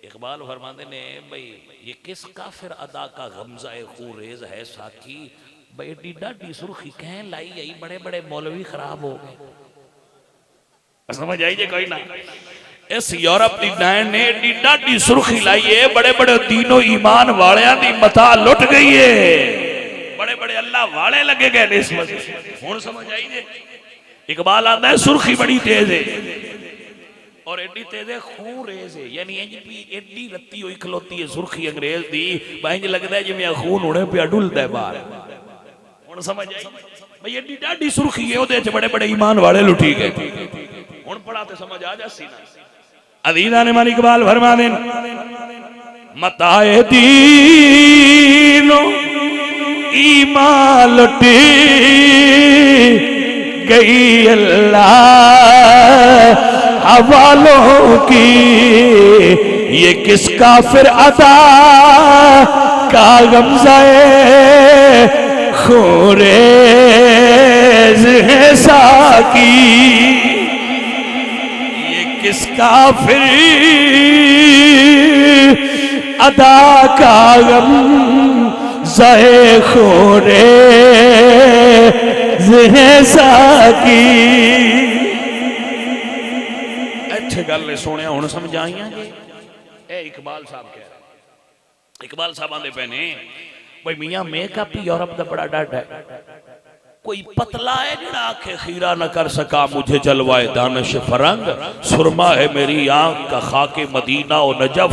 इकबाल फरमाते ने भाई ये किस काफिर अदा का गमजा खूरेज है साकी भाई एडी डाडी सुर्खी कह लाई आई बड़े बड़े मौलवी खराब हो गए समझ आई जे कोई ना इस यूरोप दी डायन ने एडी डाडी सुर्खी लाई है बड़े बड़े दीनो ईमान वालियां दी मता लुट गई है बड़े बड़े अल्लाह वाले लगे गए इस वजह हुण समझ आई जे इकबाल आंदा है सुर्खी बड़ी तेज है और एडी तेज खून रेज है यानी एडी रत्ती हुई खलोती है सुर्खी अंग्रेज दी इंज लगता है जिवें खून हुणे पिया डुलदा है बाहर हुण समझ आई भाई एडी डाडी सुर्खी है ओदे च बड़े बड़े ईमान वाले लुटी गए हुण पढ़ा ते समझ आ जासी ना अदीदा ने मान इकबाल फरमाने मताए दीन ईमान लुटी गई अल्लाह हवालों की ये किसका फिर अदा का गमज़ाए खूरेज़ है साकी ये किसका फिर अदा का गमज़ाए खूरेज़ है साकी। गल सुने हुण समझ आईयां ए इकबाल साहब कह रहे इकबाल साहब आंदे पे ने भाई मियां मेकअप ही यूरोप दा बड़ा डड है कोई पतला है जिहड़ा आंखें खीरा न कर सका मुझे जलवाए दानिश फरंग सुरमा है मेरी आंख का खाके मदीना और नजफ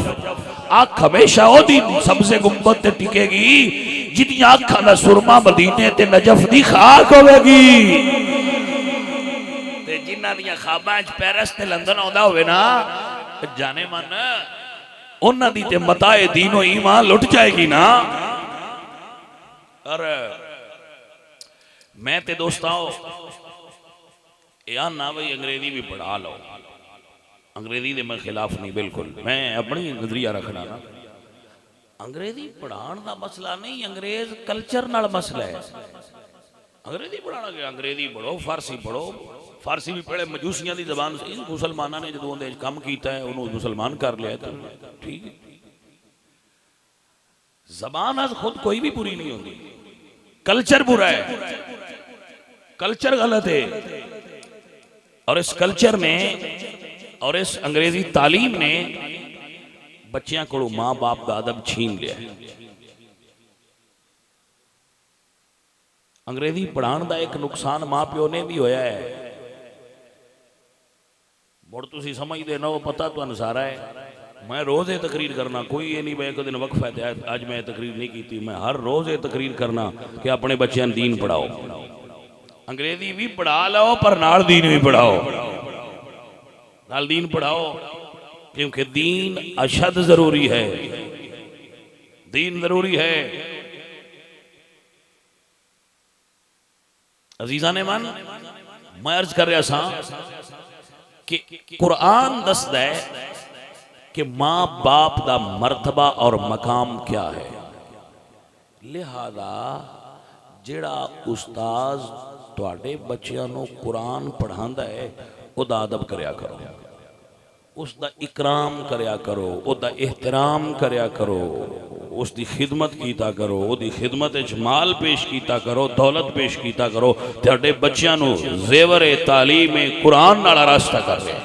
आंख हमेशा ओदी सबसे गुंबद ते टिकेगी जिदी आंखां दा सुरमा मदीने ते नजफ दी खाक होवेगी जिन्हां खाबां च पेरिस ते लंदन आउंदा होवे ना जाने मन उन्हां दी ते मताए दीनो ईमान लुट जाएगी ना। और मैं ते दोस्तों यार ना भाई अंग्रेजी भी पढ़ा लो अंग्रेजी दे मैं खिलाफ नहीं बिल्कुल मैं अपनी नजरिया रखना ना अंग्रेजी पढ़ाने का मसला नहीं अंग्रेज कल्चर नाल मसला है अंग्रेजी पढ़ाना गया अंग्रेजी पढ़ो फारसी भी पढ़े मजूसियां की जबान से मुसलमाना ने जो काम किया है उन्होंने मुसलमान कर लिया तो ठीक है जबान आज खुद कोई भी बुरी नहीं होती कल्चर बुरा है कल्चर गलत है और इस कल्चर ने और इस अंग्रेजी तालीम ने बच्चियां को मां बाप का अदब छीन लिया अंग्रेजी पढ़ाने का एक नुकसान माँ प्यो ने भी होया है। मुड़ तुसी समझते ना, वो पता तो सारा है। मैं रोज़ ये तकरीर करना, कोई ये नहीं मैं एक दिन वक्फ है अज मैं तकरीर नहीं की, मैं हर रोज़ ये तकरीर करना कि अपने बच्चों दीन पढ़ाओ। अंग्रेजी भी पढ़ा लो पर नाल दीन भी पढ़ाओ, नाल दीन पढ़ाओ, क्योंकि दीन अशद जरूरी है, दीन जरूरी है। अजीजा ने मन मैं अर्ज कर रहा सा कि कुरान दसदा है कि मां बाप का मर्तबा और मकाम क्या है। लिहाजा जिहड़ा उस्ताद तुहाडे बच्चियां नूं कुरान पढ़ांदा है उहदा अदब करया करो, उसका इकराम करया करो, उसका एहतराम करया करो, उसकी खिदमत कीता करो, उसकी खिदमत च माल पेश कीता करो, दौलत पेश कीता करो। तुहाडे बच्चियां नूं ज़ेवर तालीम कुरान नाल रास्ता कर रहे,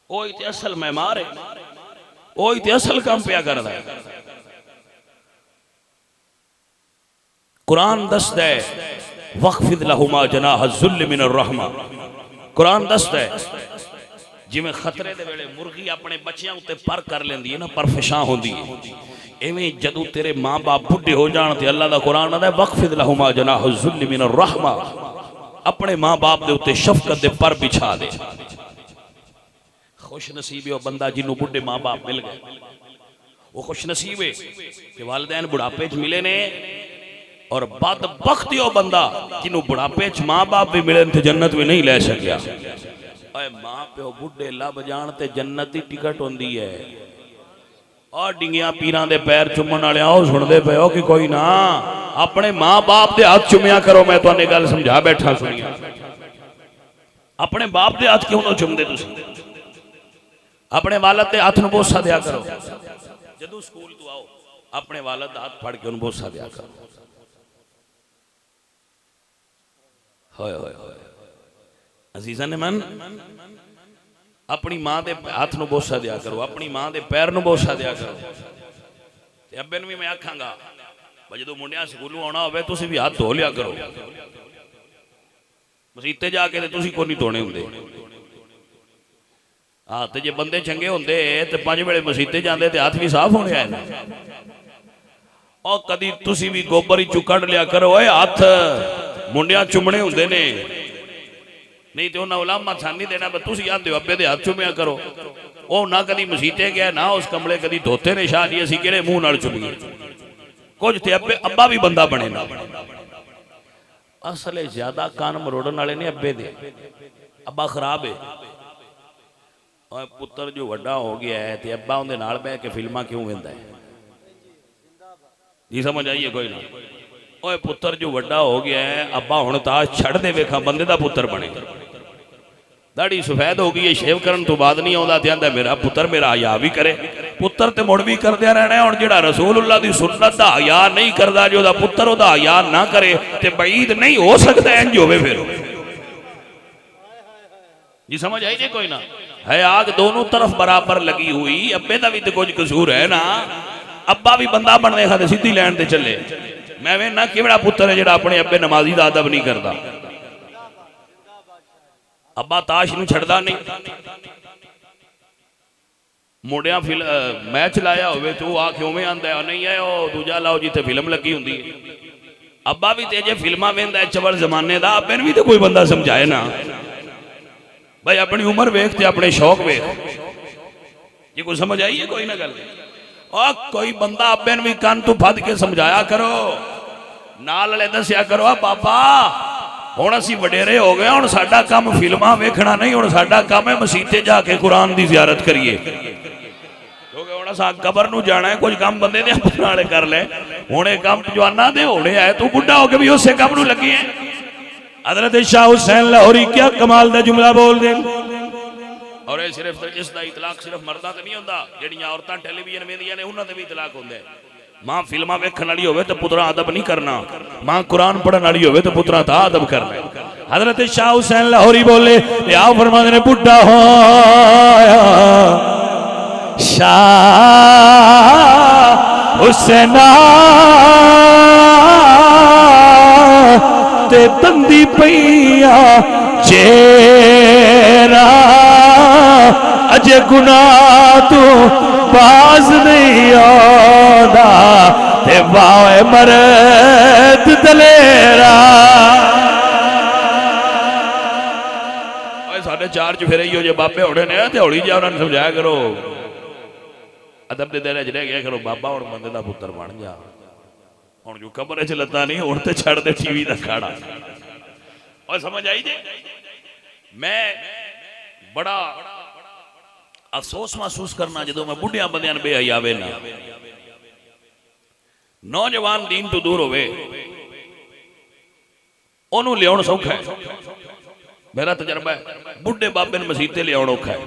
वही तो असल मेहमान है, वही तो असल काम पिया करदा है। कुरान दसदा है वक़्फ़िद लहुमा जनाह ज़ुल्ल मिनर रहमा। कुरान दसदा है जिवें खतरे दे वेले मुर्गी अपने बच्चों उत्ते पर कर लेंदी है ना, परफिशां होंदी है, इवें जदों तेरे माँ बाप बुढ़े हो जाण ते अल्लाह दा कुरान आंदा है वक़्फ़िद लहुमा जनाह ज़ुल्ल मिनर रहमा, अपने माँ बाप दे उत्ते शफकत दे पर बिछा दे। खुश नसीब है वो बंदा जिन्हों बुढ़े माँ बाप मिल गए, वो खुश नसीब है कि वालिदैन बुढ़ापे च मिले ने, और बदबख्त वो बंदा जिन्हों बुढ़ापे च माँ बाप भी मिले ते जन्नत भी नहीं ले सकिया। मां प्यो बुढ़े लब जान ते जन्नत की टिकट होंदी है। और डिंगिया पीरां दे पैर चुमन वाले आओ सुनते पे हो कि कोई ना अपने माँ बाप दे हाथ चुमिया करो। मैं तुहानू गल समझा बैठा, सुनिया अपने बाप दे हाथ क्यों ना चुमदे तुसीं? अपने वालद दे हाथ नूं बोसा दिया करो। जदों स्कूल तो आओ अपने वालद दा हाथ फड़ के उन्हें बोसा दिया करो। होए होए होए अजीजा ने मन अपनी मां के हाथ नूं बोसा दिया करो, अपनी मां के पैर नूं बोसा दिया करो। ते अब्बे नूं भी मैं आखांगा जो मुंडिया स्कूलों आना होवे तुसीं भी हाथ धो लिया करो। मसीते जाके तुसीं कोई नहीं धोने हुंदे। हाथ जे बंदे चंगे होंदे ते 5 वेले मसीते जांदे ते हाथ भी साफ होने आए। और कदी तुसीं भी गोबर चू कढ़ लिया करो, ओए हाथ मुंडिया चुमने हुंदे ने, नहीं तो उन्हें उलामा सान नहीं देना। तुसीं आंदे हो अब्बे दे हाथ चुमिया करो। वो ना कदी मसीते गया ना उस कमले कदी धोते ने शाह जी, असीं किहड़े मूँह नाल चुमीए। कुछ ते अब्बे अब्बा भी बंदा बने ना। असले ज्यादा कान मरोड़न वाले ने अब्बे दे। अब्बा खराब है और पुत्र जो वड्डा हो गया है ते अब्बा उहदे नाल बैठ के फिल्मां क्यों वेंदा है? जी समझ आइए कोई ना? ओए पुत्र जो वड्डा हो गया है अब्बा हुण ताश छड़ दे वेखा बंदे दा पुत्र बने। दाढ़ी सफेद हो गई है, शेव करन तो बाद नहीं आउंदा ते आंदा मेरा पुत्र मेरा हया भी करे। पुत्र ते मुड़ भी करदे रहना है। हुण जिहड़ा रसूलुल्लाह दी सुन्नत दा हया नहीं करदा, जो दा पुत्र ओदा हया ना करे ते बईद नहीं हो सकदा इंज होवे। फिर जी समझ आई जे कोई ना? है आग दोनों तरफ बराबर लगी हुई। अब्बे दा भी तो कुछ कसूर है ना। अब्बा भी बंदा बनने खाते सीधी लैन ते चले। मैं वे ना किवड़ा पुत्र है जिहड़ा अपने अब्बे नमाजी दा अदब नहीं करता। अब्बा ताश नूं छड़दा नहीं। मुंडिया मैच लाया होवे तो आ के उवें आंदा है, नहीं है ओ दूजा लाओ जिथे फिल्म लगी हुंदी है। अब्बा भी ते जे फिल्मां वेंदा है चवल जमाने दा, अब्बे नूं भी तो कोई बंदा समझाए ना भाई अपनी उम्र वेख ते अपने शौक वेख। ये कोई समझ आई है कोई ना गल? और कोई बंदा अब्बे नूं भी कान तो फद के समझाया करो, नाल वाले दस्या करो बाबा हुण असीं वडेरे हो गए, हुण साडा काम फिल्मां वेखना नहीं, हुण साडा काम है मसीते जाके कुरान दी ज़ियारत करिए। क्योंकि हुण असां कबर नूं जाना है, कुछ काम बंदे दे अपने नाल कर ले। हुण ये काम जवाना दे होने आए, तू बुढ़ा हो के भी उसे काम नूं लगी है। हज़रत शाह हुसैन लाहौरी क्या कमाल दा जुमला बोल दे। और ये सिर्फ इसका इतलाक सिर्फ मर्दां ते नहीं होंदा, जिहड़ियां औरतां टेलीविजन वेंदियां ने उन्हां ते भी इतलाक हुंदा है। मां फिल्मां वेखण वाली होवे तो पुत्रा अदब नहीं करना, मां कुरान पढ़न वाली होवे तो पुत्रा दा अदब करना। हज़रत शाह हुसैन लाहौरी बोले आप फरमाते ने बुढ़ा होया शाह हुसैन शेरा अजे गुनाह तू बाज नहीं आदा ते वाए मरद दलेरा। साढ़े 4 च फिर इहो जे बाबे होने ने ते हौली जा उन्होंने समझाया करो, अदब दे दायरे च रह गया करो। बाबा हुण बंदे दा पुत्तर बन जा, हुण जो कमरे च लत्ता नहीं, हुण ते छड़ दे टीवी दा खाड़ा। और समझ आई जे मैं बड़ा अफसोस महसूस करना जो मैं बुढ़िया बंदियां नूं बेहयावे ना, नौजवान दीन तो दूर होवे ओनू लियाउण सौखा है। मेरा तजर्बा है, बुढ़े बाबे नूं मसीते लियाउण औखा है।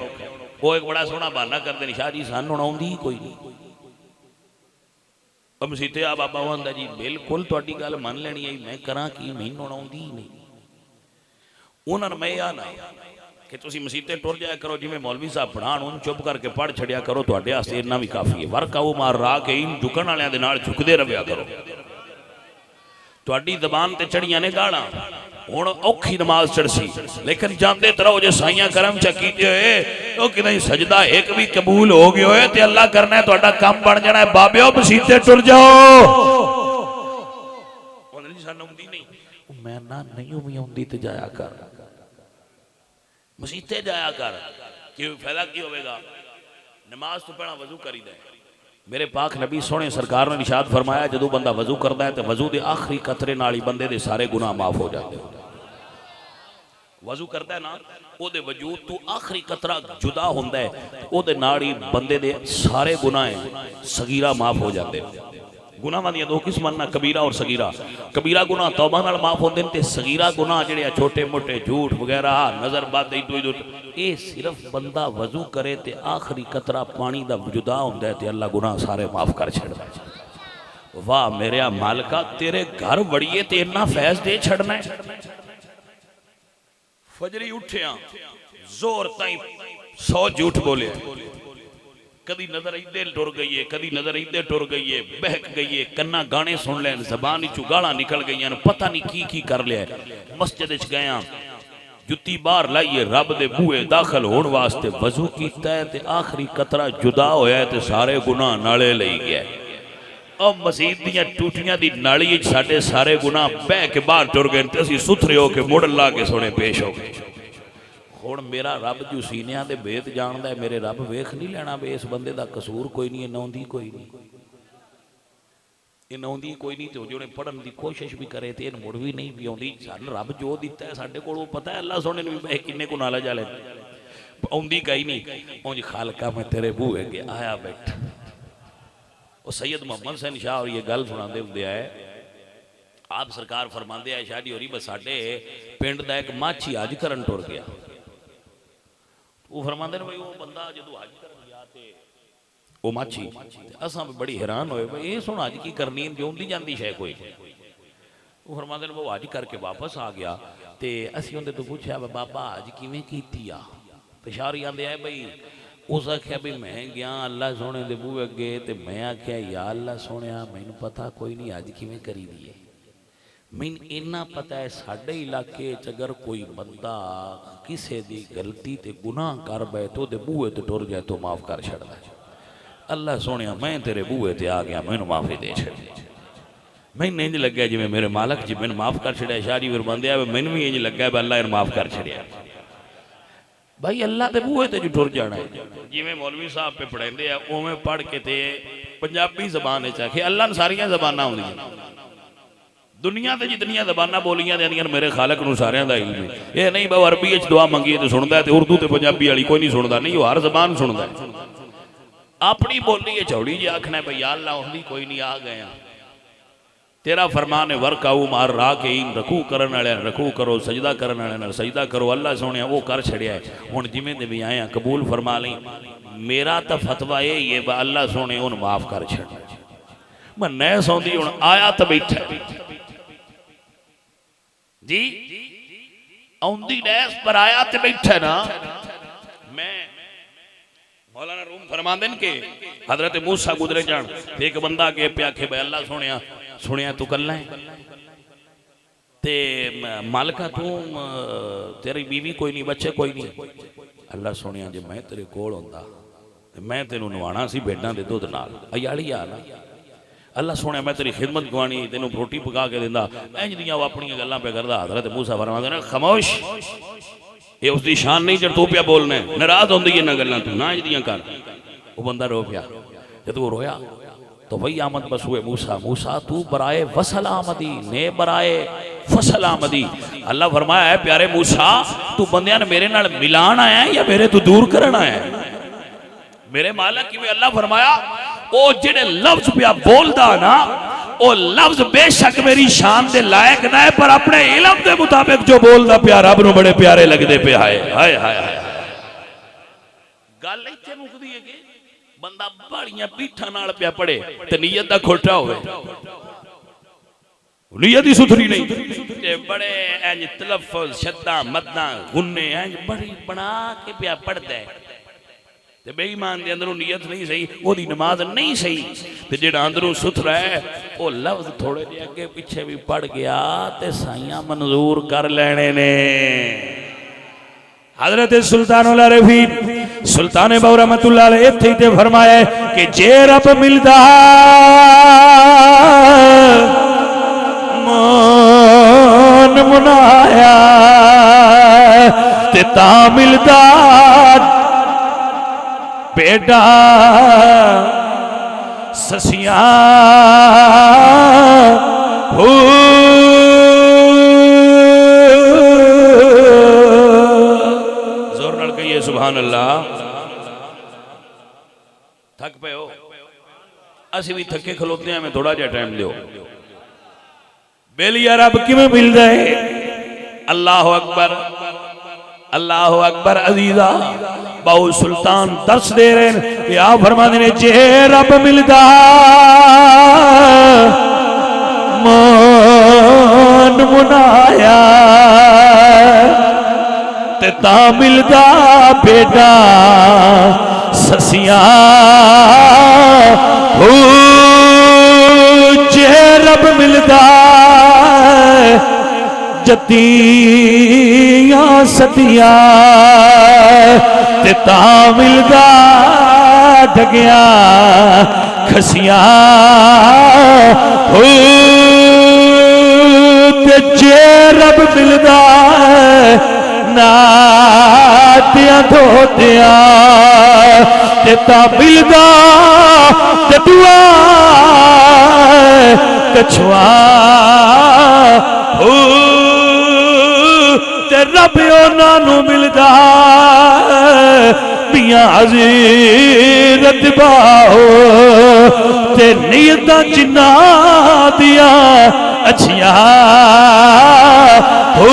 वो एक बड़ा सोहना बहाना करते हैं, शाह जी सानूं आउंदी ही कोई नहीं। मसीते आ बाबा आंदा जी बिल्कुल तुहाडी गल मन लेनी है, मैं करा की मैनूं आउंदी ही नहीं। उन्होंने मैं आ ना कि तुसी मसीते टुर जाया करो, जिवें मौलवी साहब पढ़ाण उन चुप करके पढ़ छड़िया करो, तुहाडे वास्ते इन्ना भी काफ़ी है। वर्क आओ मार रा के इन झुकण वालियां दे नाल झुकदे रहिया करो। तुहाडी ज़बान ते चढ़ियां ने गालां, हुण औखी नमाज चढ़सी, लेकिन जानते रहो जे साइयां करम च कीते होए ओ किते सजदा एक भी कबूल हो गया होए ते अल्लाह करना है तुहाडा काम बन जाना है। बाबिओ मसीते टुर जाओ। उन्होंने जी सानूं आउंदी नहीं, मैं ना नहीं भी आउंदी ते जाया कर, मसीते जाया कर, कि फायदा की होगा। नमाज तो पहला वजू करी दे। मेरे पाक नबी सोने सरकार ने इरशाद फरमाया, जो बंदा वजू करता है तो वजू के आखिरी कतरे नाल ही बंदे दे सारे गुनाह माफ हो जाते। वजू करता है ना, ओदे वजूद तो आखिरी कतरा जुदा होंदा है, ओदे नाल ही बंदे दे सारे गुनाह सगीरा माफ हो जाते। गुनाहां दी दो किस्मां ना, कबीरा और सगीरा। कबीरा गुनाह तौबा नाल माफ होंदे ने, ते सगीरा गुनाह जिहड़े छोटे मोटे झूठ वगैरह नजर बद इधर उधर, ये सिर्फ बंदा वजू करे ते आखिरी कतरा पानी दा जुदा होंदा है ते अल्लाह गुनाह सारे माफ कर छड़दा है। वाह मेरे मालिका, तेरे घर वड़िए ते इन्ना फैज दे छड़ना है। फजरी उठिया जोर ताई 100 झूठ बोले, कदी नजर इधे टुर गई है, कदी नजर इधे टुर गई है, बहक गई है, कन्ना गाने सुन लैन, जबान चू गाला निकल गई, पता नहीं की कर लिया। मस्जिद च गया, जुत्ती बाहर लाइए, रब दे बूहे दाखिल होने वास्ते वजू कीता है ते आखिरी कतरा जुदा होया है ते सारे गुनाह नाले लई गया। और मसीत दियां टूटियां दी नाली साडे सारे गुनाह बह के बाहर टुर गए ते असीं सुथरे हो के मुड़ ला के सोने पेश हो गए। हुण मेरा रब जो सीनिया दे भेद जानदा है, मेरे रब वेख नहीं लेना भी इस बंदे दा कसूर कोई नहीं, नौंदी कोई नहीं, नौंदी कोई नहीं। तो जो पढ़न की कोशिश भी करे तो इन मुड़ भी नहीं भी आउंदी। सानूं रब जो दिता है साडे कोल पता है, अल्लाह सोने भी किन्ने को नाला जाले आउंदी गई नहीं। उंज खालका मैं तेरे बूहे के आया बैठ। वो सैयद मोहम्मद हुसैन शाह और ये गल सुनाते होंगे है, आप सरकार फरमाते हैं शाह जी होरी बस साडे पिंड दा एक माछी हज करन टुर गया। वो फरमाते हैं भाई वो बंदा जो हज करन गया ते वो माछी, असां बड़ी हैरान होए भाई ये सुन हज की करनी जोंदी जाती शे कोई। वो फरमाते हैं वो हज करके वापस आ गया ते असीं उहदे तो पूछया बाबा हज किवें कीती आ? पिछारी आंदे है भाई उस आख्या भी मैं गया अल्लाह सोने दे बूहे अगे ते मैं आख्या या अल्लाह सोने मैनू पता कोई नहीं अज किवें करी दी है। मैनू इन्ना पता है साडे इलाके च अगर कोई बंदा किसी दी गलती ते गुनाह कर बैठे तो दे बूहे ते टुर जाए तो माफ कर छड़दा है। अल्लाह सोने मैं तेरे बूहे ते आ गया, मैनू माफी दे छड़ी। मैनू इंज लग्या जिवें मेरे मालक जी मैनू माफ कर छड़िया। शाह जी फरमांदे आ मैनू भी इंज लग्या भी अल्लाह ने माफ कर छड़िया। भाई अल्लाह के बूहे ते टुर जाना है। जिवें मौलवी साहब पे पढ़ाते हैं उवें पढ़ के ते पंजाबी जबान आखे अल्लाह ने सारियां जबानां आउंदियां। दुनिया ते जितनियां जबानां बोलियां जांदियां मेरे खालक नूं सारियां दा इल्म है। ये नहीं भाई अरबी च दुआ मंगी तो सुनदा है, उर्दू ते पंजाबी वाली कोई नहीं सुनदा, नहीं हर जबान सुनदा है। अपनी बोली है चौड़ी जी आखना भाई अल्लाह उहदी कोई नहीं, आ गए तेरा फरमान है वर्क आऊ मार रा के रखू करन वाले रखू करो, सजदा करन वाले सजदा करो। अल्लाह सोने वो कर छड़िया है। हुण जिवें दे भी आया कबूल फरमा ली। मेरा तो फतवा ये अल्लाह सोने उन माफ कर छड़। मैं न सौंदी हुण आया तो बैठा जी आउंदी डैस पर आया तो बैठा ना। मैं मौलाना रूम फरमांदे ने के हजरत मूसा गुजरे जान, एक बंदा अगे पे आखे भाई अल्लाह सोनिया सुनिया तू कल्ला है, ते मालका तू तेरी बीवी कोई नहीं, बच्चे कोई नहीं। अल्लाह सुनिया जे मैं तेरे कोल होंदा ते मैं तेनू नवाना सी भेडां दे दुध नाल, अयाली आ ना। अल्लाह सुनिया मैं तेरी खिदमत गवानी, तेनू रोटी पका के दिंदा। इंज दियां अपनियां गल्लां पे करदा। हज़रत मूसा फरमांदे ने खामोश, ये उसकी शान नहीं जब तू पिया बोलना, नाराज होंदी इन्हां गल्लां तू ना इंज दियां कर। वो बंदा रो पिया। जब वो रोया तो वही आमद बस हुए मूसा, मूसा तू बराए वसल आमदी ने बराए फसल आमदी। अल्लाह फरमाया है प्यारे मूसा तू बंदियां ने मेरे नाल मिलान आया है या मेरे तू दूर करना है? मेरे मालिक की अल्लाह फरमाया ओ जेड़े लफ्ज पिया बोलदा ना ओ लफ्ज बेशक मेरी शान दे लायक ना है, पर अपने इल्म दे मुताबिक जो बोलदा प्या रब नूं बड़े प्यारे लगदे पे। हाय हाय हाय गल इत्थे मुकदी है कि बंदा बड़ियां पीठा नाल पिया पड़े ते नीयत दा खोटा होवे, नीयत ही सुथरी नहीं ते बड़े इंज तलफ्फुज शद्दा मद्दा गुन्ने इंज बड़ी बना के पिया पढ़दा है ते बेईमान दे अंदरों नीयत नहीं सही, ओदी नमाज नहीं सही। ते जेड़ा अंदरों सुथरा है वो लफ्ज थोड़े जे अगे पीछे भी पढ़ गया ते साइयां मंजूर कर लेने ने। हजरत सुल्तानुल आरिफीन सुल्तान बाऊ रहमतुल्लाह अलैह इत्थे ही ते फरमाया कि जे रब मिलदा मन मुनाया ते ता मिलदा बेटा ससिया हो जोर नाल कहिए सुभान अल्लाह। थक पे हो, असि भी थके खलोते हैं, मैं थोड़ा जा टाइम दो। बेलिया रब किवें मिलदा है? अल्लाह अकबर अल्लाह अकबर। अजीजा बाऊ सुल्तान दर्श दे रहे हैं कि आप फरमाते ने जे रब मिलदा मन मुनाया ते ता मिलदा बेटा ससिया हो। जे रब मिलदा जतियां सतिया ते ता मिलदा ढगिया खसिया हो। ते जे रब मिलदा नातियां धोतिया ते ता मिलदा कटुआ कछुआ हो। ते रब उन्हां मिलदा पियां अज़ीरत बाहो ते नीयतां जिन्ना दिया अच्छिया हो।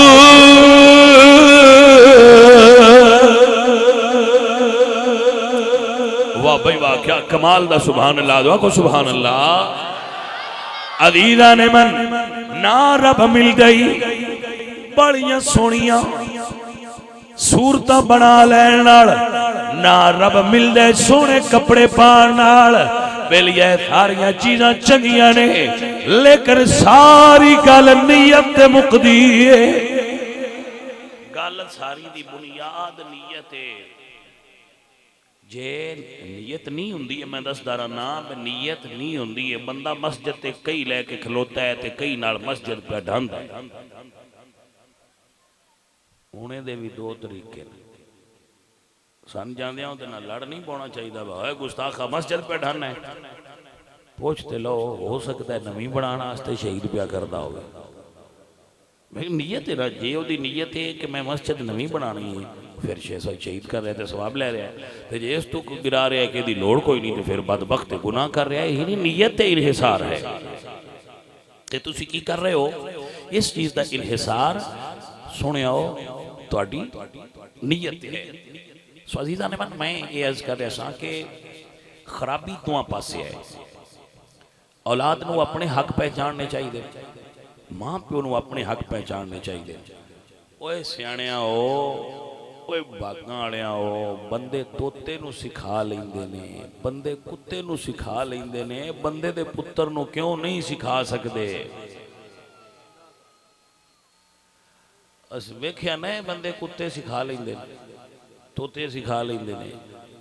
वाह भाई वाह, क्या कमाल दा सुभान अल्लाह। दुआ को सुभान अल्लाह। अजीजा ने मन ना रब मिल गई बड़ियां सोनिया सूरत बना लैन नाल, ना रब मिलदे सोने कपड़े पान नाल। बेलिया सारिया चीज़ां चंगियां ने लेकिन सारी गल नीयत ते मुकदी है। गल सारी दी बुनियाद नीयत है। जे नीयत नहीं हुंदी है, मैं दसदा रहा नीयत नहीं हुंदी है, बंदा मस्जिद ते कई लैके खलोता है ते कई नाल मस्जिद पे ढांदा है। होने दे भी दो तरीके सन जांदे उहदे नाल लड़ नहीं पाना चाहिए। भाई गुस्ताखा मस्जिद पे ढाना है, पूछते लो हो सकता है नवी बनाने वास्ते शहीद पिया करता होगा। मैं नीयत है ना, जे ओदी नीयत है कि मैं मस्जिद नवी बनानी है फिर 600 शहीद कर रहे थे सवाब लै रहा है। तो जे इस तू गिरा रहा है कि दी लोड़ कोई नहीं तो फिर बदबख्त गुनाह कर रहा है। यही नीयत है, इन्हिसार है। तो तुसी की कर रहे हो? इस चीज़ का इन्हिसार सुनियो तुहाडी नीयत है। सो अजीज़ा ने मन मैं ये अर्ज कर रहा कि खराबी दोवां पासे है। औलाद नूं अपने हक पहचानने चाहिए, मां प्यो नूं अपने हक पहचानने चाहिए। ओए सियाणिया हो, ओए बागां वालिया हो, बंदे तोते नूं सिखा लेंदे ने, बंदे कुत्ते नूं सिखा लेंदे ने, बंदे दे पुत्तर नूं क्यों नहीं सिखा सकते? अस वेख्या ने बंदे कुत्ते सिखा लेंदे ने, तोते सिखा लेंदे ने,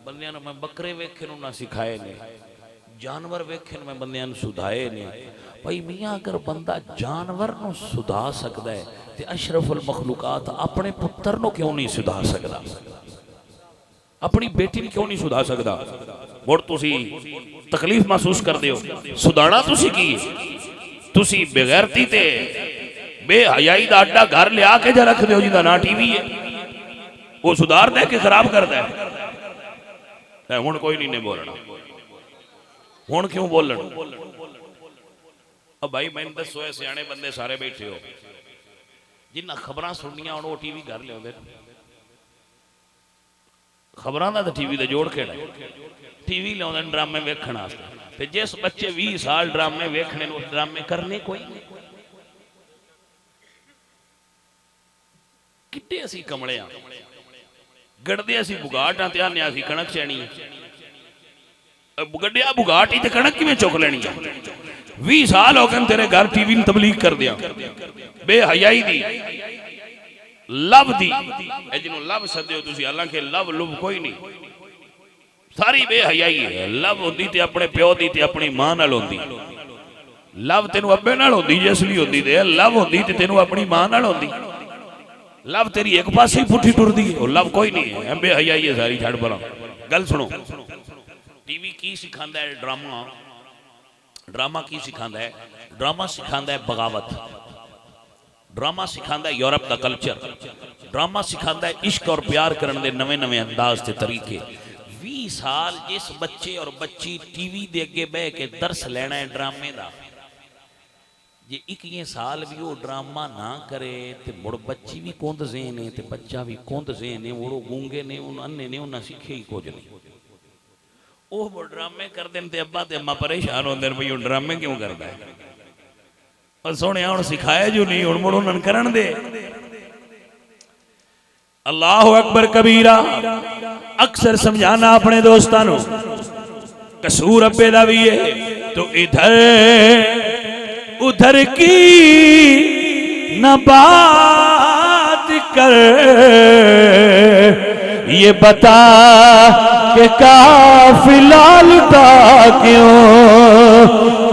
बंदियां नूं मैं बकरे वेखे नूं ना सिखाए ने, जानवर वेखे मैं बंदियां नूं सुधाए ने। भाई मियाँ अगर बंदा जानवर नूं सुधा सकदा है ते अशरफुल मखलूकात अपने पुत्र नूं क्यों नहीं सुधा सकदा, अपनी बेटी क्यों नहीं सुधा सकदा। मुड़ तुसी तकलीफ महसूस करदे हो, सुधाना तुसी की, तुसी बेगैरती ते बेहयाई दा अड्डा घर लिया के जा रखदे हो जिहदा ना टीवी है, वो सुधार दे के खराब करदा है। हुण कोई नहीं बोलना, हुण क्यों बोलन। अब भाई मैंने दसो है सियाने बंदे सारे बैठे हो जिन्ना खबरां सुननियां हुण वो टीवी घर लियाउंदे, खबरां दा ते टीवी दा जोड़ केड़ा, टीवी लियाउंदे ड्रामे वेखण वास्ते, ते जिस बच्चे 20 साल ड्रामे वेखने उस ड्रामे करने कोई नहीं। किड्डे असी कमले आ, गड़दे असी बुगाट ते आने असी कणक चैनी, गड्डिया बुगाट ही ते कणक किवें चुक लैनी। 20 साल हो गए तेरे घर टीवी ने तबलीग कर दिया, बेहयाई दी, लव दी, जिन्हों लव सदे हो तुसी, हालांकि लव लुभ कोई नहीं, सारी बेहयाई है। लव होंदी ते अपने प्यो दी ते अपनी मां नाल होंदी, लव तेनू अब्बे नाल होंदी जिसली होंदी, ते लव होंदी ते तेनू अपनी मां नाल होंदी। लव तेरी एक पासे ही पुठी टुरदी है, लव कोई नहीं है, बेहयाई है सारी। छड़ परा गल सुनो, टीवी की सिखांदा है, ड्रामा, ड्रामा की सिखांदा है, ड्रामा सिखांदा है बगावत, ड्रामा सिखांदा है यूरोप का कल्चर, ड्रामा सिखांदा है इश्क और प्यार करने दे नवे नवे अंदाज ते तरीके। 20 साल जिस बच्चे और बच्ची टीवी दे अगे बह के दर्स लेना है ड्रामे दा, जे 21 साल भी वो ड्रामा ना करे तो मुड़ बच्ची भी कुंद से ने ते बच्चा भी कुंद से ने, वो गूंगे ने, अन्ने ने, उन्हें सीखे ही कुछ नहीं। वो ड्रामे कर दें ते अब्बा ते अम्मा परेशान होंदे ने, भाई ड्रामे क्यों करता है, और सोने हुण सिखाया जो नहीं, हुण मुड़ उन्हां करन दे। अल्लाह अकबर कबीरा अक्सर समझाना अपने दोस्तां नूं, कसूर अब्बे दा भी है तो इधर उधर की न बात कर, ये बता के काफिला लुटा क्यों,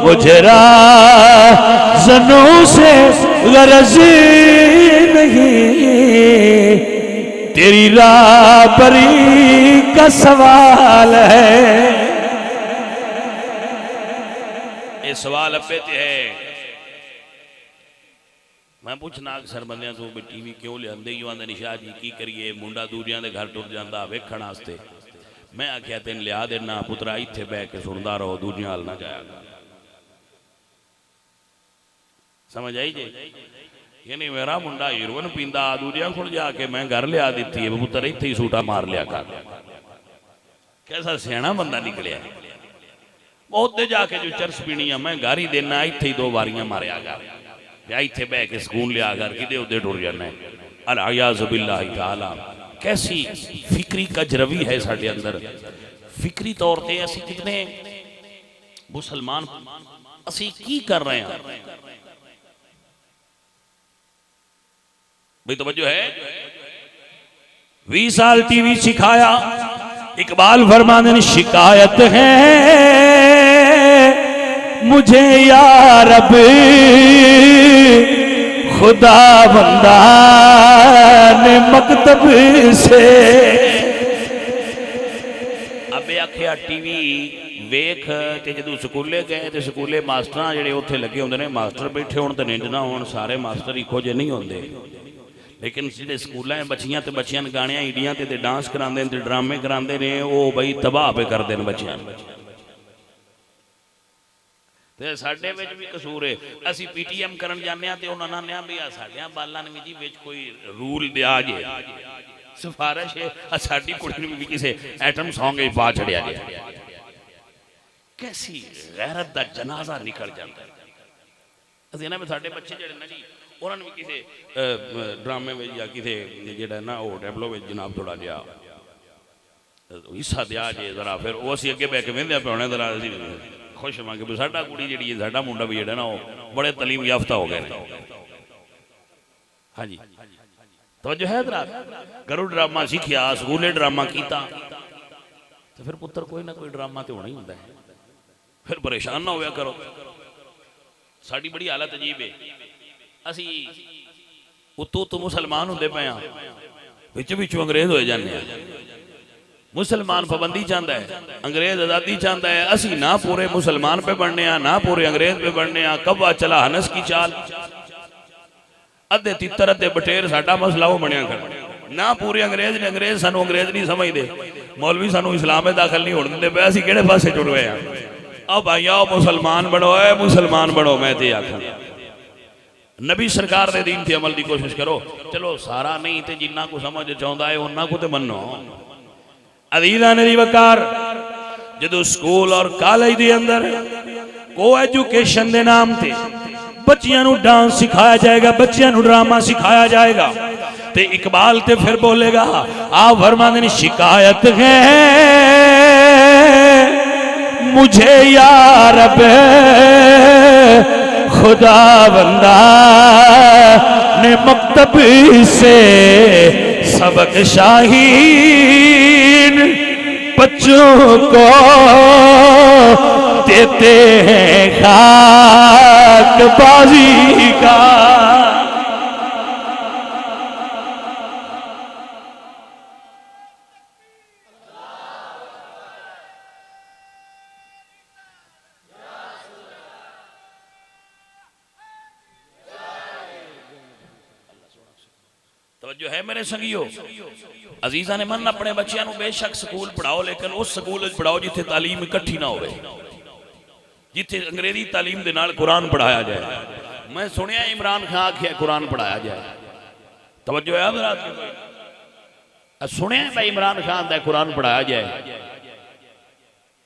मुझे राज़नों से गरज नहीं, तेरी राबरी का सवाल है। ये सवाल अब्बे ते है। मैं पूछना अक्सर बंदियां तो भी टीवी क्यों लियाते, यू आंदे निशा जी की करिए, मुंडा दूरियां दे घर टुर जांदा वेखण वास्ते। मैं आख्या तेन लिया देना पुत्रा, इत्थे बह के सुनदा रहो, दूरियां हाल ना जाया। समझ आई जी, यानी मेरा मुंडा हीरोइन पींदा दूरियां कोल जाके मैं घर लिया दी है, पुत्र इत्थे ही सूटा मार लिया कर। कैसा सियाना बंदा निकलिया, बहुत जाके जो चरस पीनी है मैं घर ही देना, इत्थे ही 2 बारियां मारिया कर, या इत्थे बह के सुकून लिया कर, किदे उदे टुर जाना। अलियाज़ु बिल्लाहि ताला। कैसी फिक्री कजरवी है साडे अंदर, फिक्री तौर पे असी कितने मुसलमान, असी की कर रहे हैं भाई, तवज्जो है। 20 साल टीवी सिखाया, इकबाल फरमाने ने शिकायत है मुझे या रब खुदा बंदा ने मकतब से। अबे आखिया टीवी वेख ते जदों स्कूले गए तो स्कूले मास्टर जिहड़े उत्थे लगे होंदे ने, मास्टर बैठे होण ते निंज ना होण, सारे मास्टर इक्को जे नहीं होंदे, लेकिन जिहड़े स्कूलों बच्चियां ते बच्चियां गाणियां ईडियां ते डांस करांदे ने, ड्रामे करांदे ने, वो बई तबाह पे करदे ने बच्चियां। ते साडे विच भी कसूर है, असी पीटीएम करन जाने ते उन्हां ने आंदे भी आ साडियां बालां ने जी विच कोई रूल दिया जे, सिफारिश है साडी कुड़ी नूं भी किसे एटम सॉन्ग ही पा छड़िया जे। कैसी गैरत दा जनाजा निकल जाता है। असीं ना साडे बच्चे जिहड़े ना जी, उन्होंने भी किसी ड्रामे में या किसी जो ना वो डेवलो में जनाब थोड़ा जहा हिस्सा दिया जे जरा, फिर वो असी अगे बह के वेंदे पे होने जरा खुश होवांगे भी साडा कुड़ी जी साडा मुंडा भी जो ना वो बड़े तलीम याफ्ता हो गए। हाँ जी, तो जो है घरों ड्रामा सीखिया, स्कूले ड्रामा किया, तो फिर पुत्र कोई ना कोई ड्रामा तो होना ही होता है। फिर परेशान ना होया करो। साड़ी बड़ी हालत अजीब है, असी उतों तो मुसलमान होंदे पे हाँ, विचों अंग्रेज हो जाने। मुसलमान पाबंदी चाहता है, अंग्रेज आज़ादी चाहता है। असी ना पूरे मुसलमान पे बनने, ना पूरे अंग्रेज पे बनने। कब्बा चला हनस की चाल, अद्धे तितर अद्धे बटेर साडा मसला वो बनया कर। ना पूरे अंग्रेज ने, अंग्रेज सानू अंग्रेज नहीं समझते, मौलवी सानू इस्लाम में दाखिल नहीं होने देंदे पे। असी किहड़े पासे जुड़ गए हैं? अब भाई आओ मुसलमान बनो, मुसलमान बनो। मैं तो आखा नबी सरकार दे दीन ते अमल की कोशिश करो। चलो सारा नहीं तो जिन्ना को समझ चाहता है उन्ना को तो मनो। अदीदा ने वकार जो स्कूल और कॉलेज के अंदर को एजुकेशन के नाम से बच्चियां नू डांस सिखाया जाएगा, बच्चियां नू ड्रामा सिखाया जाएगा, ते इकबाल ते फिर बोलेगा आप फरमाते ने शिकायत है मुझे या रब खुदा बंदा ने मकतब से सबक शाहीन बच्चों को देते हैं खाक बाजी का। जो है मेरे संगियो अजीजा ने मन अपने बच्चों को बेशक स्कूल पढ़ाओ, लेकिन उस स्कूल पढ़ाओ जिथे तालीम इकट्ठी ना हो, जिथे अंग्रेजी तालीम के नाल कुरान पढ़ाया जाए। मैं सुनिया इमरान खान आखिया कुरान पढ़ाया जाए। तवज्जो है हज़रात, सुनिया भाई इमरान खान का कुरान पढ़ाया जाए।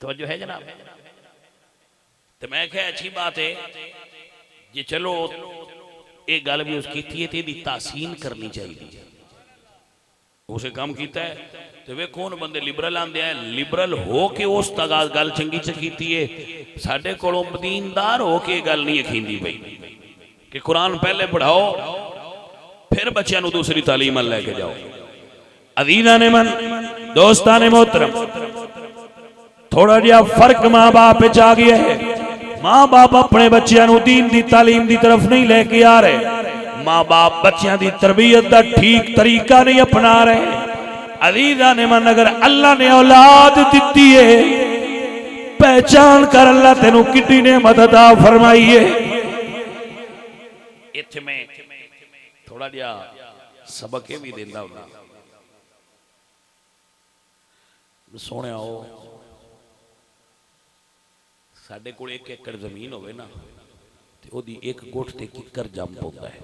तवज्जो है जनाब। तो मैं क्या अच्छी बात है जी, चलो एक गल भी उसकी थी तासीन करनी चाहिए। उसे काम किया है तो वे कौन बंदे लिबरल आंदे हैं, लिबरल हो के उस तक गल चंगी की है। साडे कोलों दीनदार हो के गल नहीं यकींदी पई कि कुरान पहले पढ़ाओ फिर बच्चों दूसरी तालीम लेके जाओ। अजीजा ने मन, दोस्तान ने मोहतरम, थोड़ा जिहा फर्क माँ बाप आ गया है। माँ बाप अपने बच्चों दीन की तालीम की तरफ नहीं लेके आ रहे। माँ बाप बच्चों की तरबियत का ठीक तरीका नहीं अपना रहे। अजीजा ने मन, अगर अल्लाह ने औलाद दी है, पहचान कर अल्लाह तेनू कितनी नेमत अता फरमाई है। इत्थे में थोड़ा जिहा सबक भी देंदा हुंदा। सोने आओ साडे कोल 1 एकड़ जमीन होवे ना, ते ओदी एक गुठ ते किकर जम पौंदा है,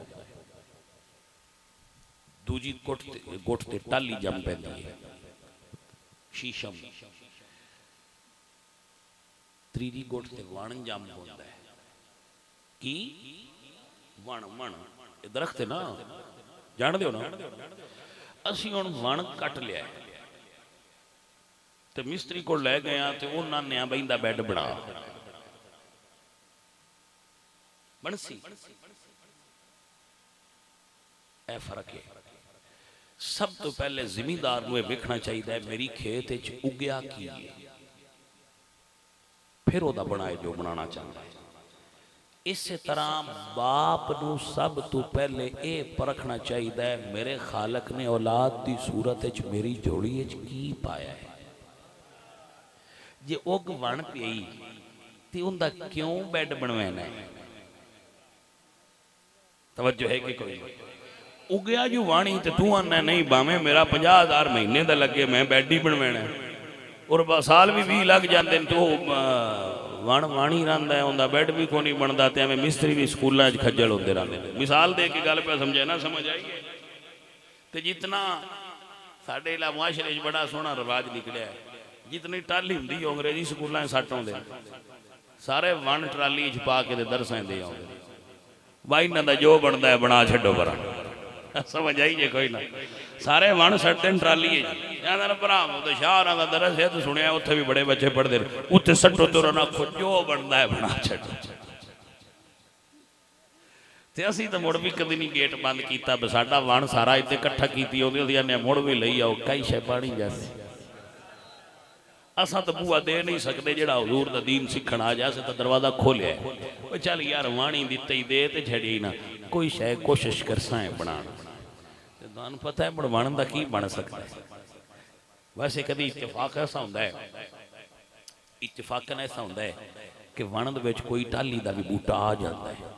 दूजी गुठ ते टाली जम पैंदी है, शीशम, तीजी गुठ ते वण जम पौंदा है। की वण वण दरख्त है ना, जानदे हो ना। असीं हुण वण कट लिया ते मिस्त्री को लै गए ते उन्होंने ने बहिंदा बैड बना बनसी। ए फर्क है। सब तो पहले जिमींदार को वेखना चाहिए मेरी खेत उगया की है, फिर ओदा बनाए जो बनाना चाहता है। इस तरह बाप नू सब तो पहले ये परखना चाहिए मेरे खालक ने औलाद की सूरत मेरी जोड़ी की पाया है। जे उग बन पई तो उनका क्यों बैड बनवाना है? तवज्जो है कि कोई उगया जो वाणी तो तू आना नहीं बावे मेरा 50,000 महीने का लगे मैं बैड ही बनवाना और साल भी 20 लग जाते तो वण वाणी रहा है उनका बैड भी को नहीं बनता। तो एवं मिस्त्री भी स्कूलों खज्जल होते रहते हैं। मिसाल दे के गल पे समझे ना समझ आई है। तो जितना साढ़े मुआशरे बड़ा सोहना रिवाज निकलिया है, जितनी टाली होंगी अंग्रेजी स्कूलों सट आते सारे वन ट्राली च पा के दरसां दे आते भाई इन्हों जो बनता है बना छो पर समझ आई जे कोई ना सारे वन सटते ट्राली भरा तो शाह का दरस है तो सुनिया उत्थे भी बड़े बच्चे पढ़ते उत्थे सटो तो आखो जो बनता है बना छो। ते असी तो मुड़ भी कभी नहीं गेट बंद किया, साडा वण सारा इतने इकट्ठा की मुड़ भी लई आओ कई शै पानी जैसे। असा तो बूआ दे नहीं सकते जो हजूर दा दीन सीखण आ जाए तो दरवाजा खोलिया चल यार वाणी दिते ही दे तो छड़ी ना कोई शै कोशिश करसा है बना। तुहानू पता है बनवाण दा की बन सकता है। वैसे कभी इत्तेफाक ऐसा होंदा है, इत्तेफाकन ऐसा होंदा है कि वण विच कोई टाली का भी बूटा आ जाता है,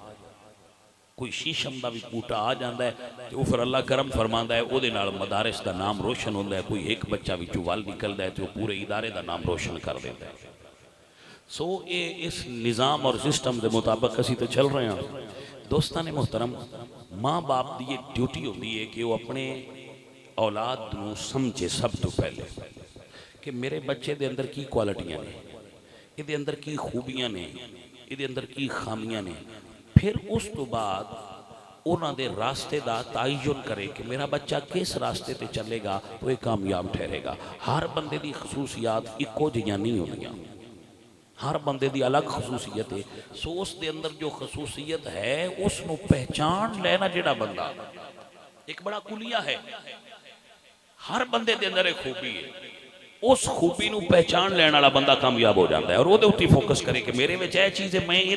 कोई शीशम का भी बूटा आ जाता है तो वो फिर अल्लाह करम फरमांदा है वो मदारिस का नाम रोशन होता है। कोई एक बच्चा विचों वल निकलता है तो पूरे इदारे का नाम रोशन कर देता है। सो ये इस निज़ाम और सिस्टम के मुताबिक असी तो चल रहे हैं। दोस्तां ने मोहतरम, माँ बाप की एक ड्यूटी होती है कि वो अपने औलाद को समझे सब तो पहले कि मेरे बच्चे के अंदर की क्वालिटियाँ ने, ये अंदर की खूबियाँ ने, ये अंदर की खामियाँ ने। फिर उस तो बाद उन्होंने रास्ते का तयन करे कि मेरा बच्चा किस रास्ते पर चलेगा तो ये कामयाब ठहरेगा। हर बंदे की खसूसियात इको जिहियां नहीं होंदियां, हर बंदे की अलग खसूसियत है। सो उस दे अंदर जो खसूसियत है उसनों पहचान लेना जिहड़ा बंदा एक बड़ा कुलिया है। हर बंदे के अंदर एक खूबी है, उस खूबी को पहचान लेने वाला बंदा कामयाब हो जाता है और वो फोकस करे कि मेरे में यह चीज़ है, मैं ये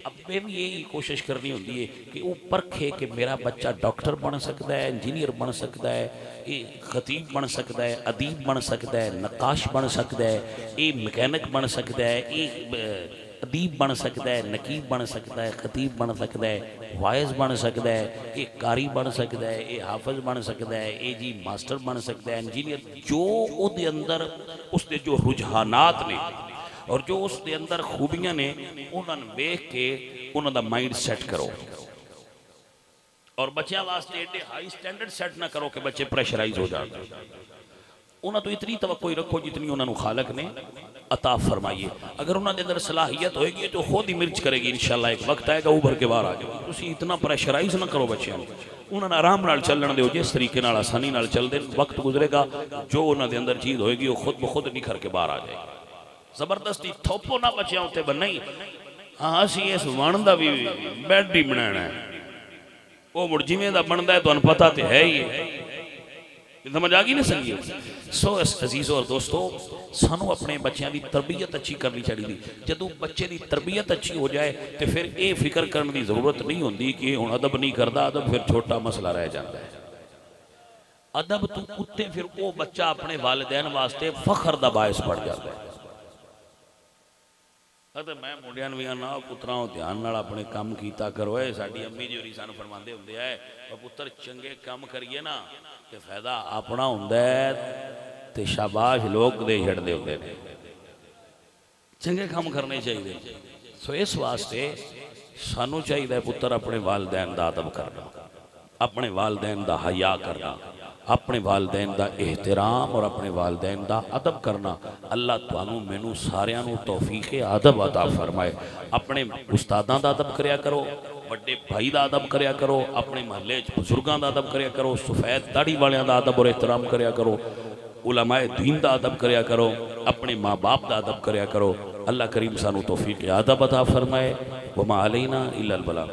अबे भी यही कोशिश करनी होती है कि वो परखे कि मेरा बच्चा डॉक्टर बन सकता है, इंजीनियर बन सकता है, ये खतीब बन सकता है, अदीब बन सकता है, नकाश बन सकता है, ये मैकेनिक बन सकता है, ये अदीब बन सकता है, नकीब बन सकता है, खतीब बन सकता है, वाइज बन सकता है, ये कारी बन सकता है, ये हाफिज बन सकता है, ये जी मास्टर बन सकता है, इंजीनियर। जो उसके अंदर उसके जो रुझानात ने और जो उसके अंदर खूबियां ने उन्होंने वेख के उन्होंने माइंड सैट करो और बच्चों वास्ते एडे हाई स्टैंडर्ड सैट ना करो कि बच्चे प्रेशराइज हो जाए। उन्होंने तो इतनी तवक्को रखो जितनी उन्होंने खालक ने अता फरमाइए। अगर उन्होंने अंदर सलाहियत होगी तो खुद ही मिर्च करेगी इंशाल्लाह। एक वक्त आएगा उभर के बाहर आ जाओ। तुम इतना प्रेशराइज ना करो बच्चों, उन्होंने आराम नाल चलन दो, जिस तरीके नाल आसानी नाल चलते वक्त गुजरेगा जो उन्होंने अंदर चीज़ होगी वो खुद ब खुद निखर के बाहर आ जाएगी। जबरदस्ती थोपो ना बच्चों उत्ते बन्ना ही। हाँ असी इस वण का भी बैड ही बनाना है, वो मुड़ जिमें दा बनता है तुहानू पता तो है ही है। समझ आ गई ना संगी। सो अजीज़ों और दोस्तों, सानू अपने बच्चों की तरबियत अच्छी करनी चाहिए। जदों बच्चे की तरबियत अच्छी हो जाए तो फिर ये फिक्र करने की जरूरत नहीं होती कि हुण अदब नहीं करता, अदब फिर छोटा मसला रह जाता है। अदब तो उत्ते फिर वो बच्चा अपने वालिदैन वास्ते फखर का बायस बन जाता है। तो मैं मुंडिया भी आना पुत्राओं ध्यान नाल अपने काम कीता करो। साडी अम्मी जी होरी सानू फरमांदे हुंदे है पुत्र चंगे काम करिए ना तो फायदा अपना हुंदा है ते शाबाश लोग दे छड़दे हुंदे ने। चंगे काम करने चाहिए। सो इस वास्ते सानू चाहिए पुत्र अपने वालदैन दा अदब करना, अपने वालदैन दा हया करना, अपने वालदैन दा एहतराम और अपने वालदैन दा अदब करना। अल्लाह तुहानू मैनू सारियां नू तौफीक अदब अता फरमाए। अपने उस्तादां दा अदब करया करो, बड़े भाई का अदब करया करो, अपने महल्ले बुजुर्गों का अदब करया करो, सफेद दाढ़ी वालियां दा अदब और एहतराम करया करो, उलमाए दीन का अदब करया करो, अपने माँ बाप का अदब करया करो। अल्लाह करीम सानू तौफीक अदब अता फरमाए। वमा अलैना इल्लल बलाग।